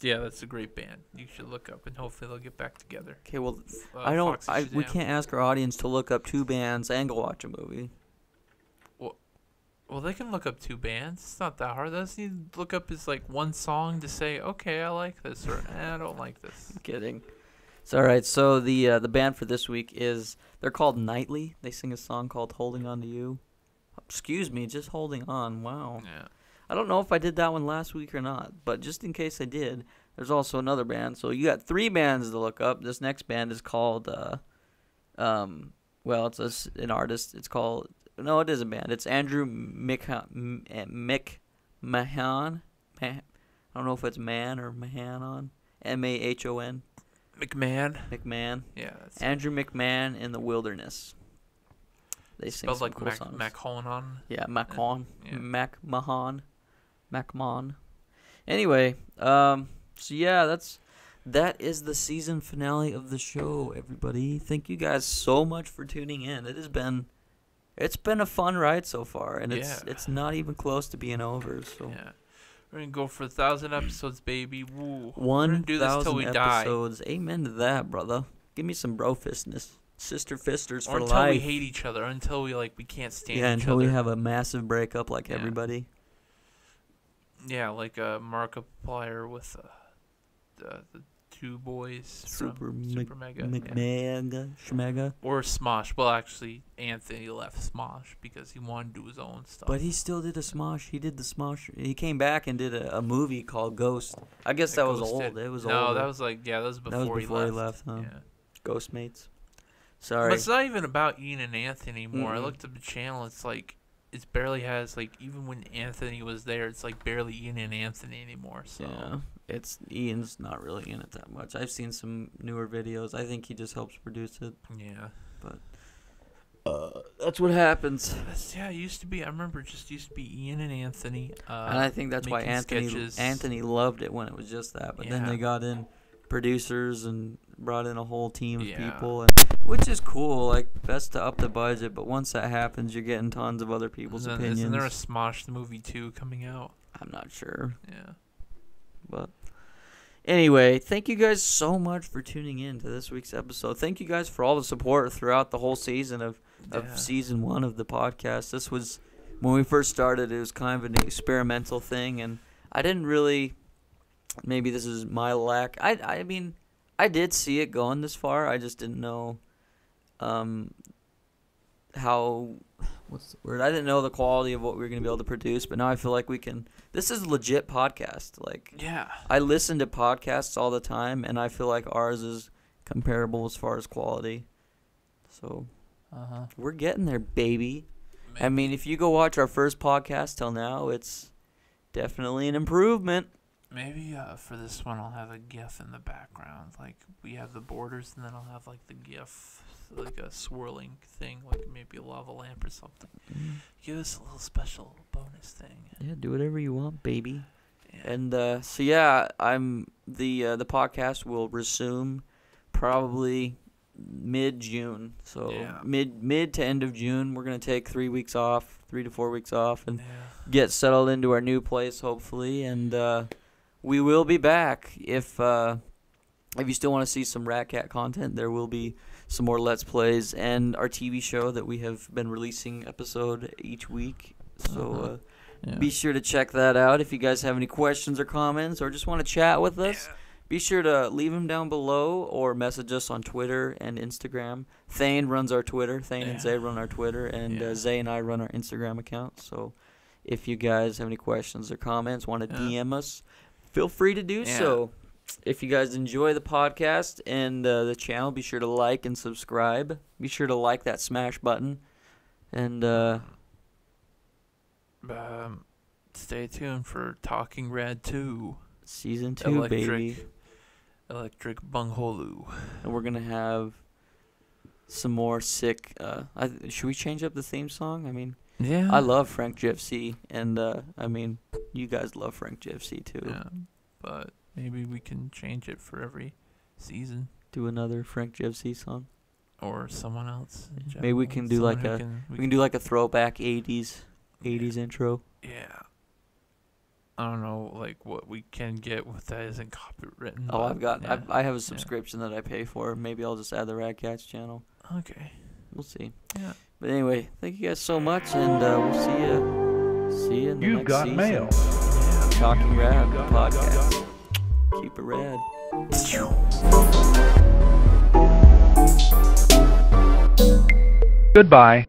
Yeah, that's a great band. You should look up, and hopefully they'll get back together. Okay, well, Foxy we Shazam. can't ask our audience to look up two bands and go watch a movie. Well, they can look up two bands. It's not that hard. They just need to look up is like one song to say, okay, I like this, or I don't like this. I'm kidding. It's all right. So the band for this week they're called Nightly. They sing a song called "Holding On to You." Excuse me, just holding on. Wow. Yeah. I don't know if I did that one last week or not, but just in case I did, there's also another band. So you got three bands to look up. This next band is called, it's an artist. It's called, no, it is a band. It's Andrew McMahon. I don't know if it's Man or Mahanon. MAHON. McMahon. Yeah. Andrew McMahon in the Wilderness. They sing spelled some like cool songs. Macklemore. Yeah, Macklemore. Yeah. Macklemore. Anyway, so yeah, that is the season finale of the show, everybody. Thank you guys so much for tuning in. It's been a fun ride so far, and it's not even close to being over. So yeah, we're gonna go for 1,000 episodes, baby. Woo. 1,000 episodes. Amen to that, brother. Give me some bro fistness, sister fisters for life. Until we hate each other, until we can't stand each other. Yeah, until we have a massive breakup like everybody. Yeah, like a Markiplier with the two boys Super Mega. Schmega. Or Smosh. Well, actually, Anthony left Smosh because he wanted to do his own stuff. But he still did a Smosh. He did the Smosh. He came back and did a movie called Ghost. I guess that was old. It was old. No, that was that was before he left. Huh? Yeah. Ghostmates. Sorry. But it's not even about Ian and Anthony anymore. I looked up the channel. It's it barely has, even when Anthony was there, it's barely Ian and Anthony anymore. So yeah, Ian's not really in it that much. I've seen some newer videos. I think he just helps produce it. Yeah. But that's what happens. Yeah, it used to be. I remember it just used to be Ian and Anthony. And I think that's why Anthony loved it when it was just that. But then they got in producers and brought in a whole team of people, which is cool. Best to up the budget, but once that happens, you're getting tons of other people's opinions. Isn't there a Smosh the movie 2 coming out? I'm not sure. Yeah. But anyway, thank you guys so much for tuning in to this week's episode. Thank you guys for all the support throughout the whole season of season 1 of the podcast. This was, when we first started, it was kind of an experimental thing, and I didn't really, maybe this is my lack. I mean, I did see it going this far. I just didn't know how, what's the word? I didn't know the quality of what we were going to be able to produce, but now I feel like we can. This is a legit podcast. I listen to podcasts all the time, and I feel like ours is comparable as far as quality. So we're getting there, baby. Maybe. I mean, if you go watch our first podcast till now, it's definitely an improvement. Maybe for this one, I'll have a GIF in the background. We have the borders, and then I'll have the GIF, a swirling thing, maybe a lava lamp or something. Give us a little special bonus thing. Yeah, do whatever you want, baby. Yeah. And so yeah, the podcast will resume probably mid-June. So mid to end of June, we're gonna take 3 weeks off, 3 to 4 weeks off, and get settled into our new place, hopefully, and. We will be back. If you still want to see some Rat Cat content, there will be some more Let's Plays and our TV show that we have been releasing episode each week. So be sure to check that out. If you guys have any questions or comments or just want to chat with us, be sure to leave them down below or message us on Twitter and Instagram. Thane runs our Twitter. Thane and Zay run our Twitter, and Zay and I run our Instagram account. So if you guys have any questions or comments, want to DM us, feel free to do so. If you guys enjoy the podcast and the channel, be sure to like and subscribe. Be sure to like that smash button. And stay tuned for Talking Rad 2. Season 2, baby. Electric Bungholu. And we're going to have some more sick... should we change up the theme song? I mean... Yeah. I love Frank GFC, and I mean, you guys love Frank GFC too. Yeah, but maybe we can change it for every season. Do another Frank GFC song, or someone else. Maybe we can do we can do like a throwback '80s intro. Yeah. I don't know, what we can get with that isn't copywritten. Oh, I have a subscription that I pay for. Maybe I'll just add the Radkatz channel. Okay. We'll see. Yeah. But anyway, thank you guys so much, and we'll see you in the next season. You've got mail. Talking Rad podcast. Keep it rad. Goodbye.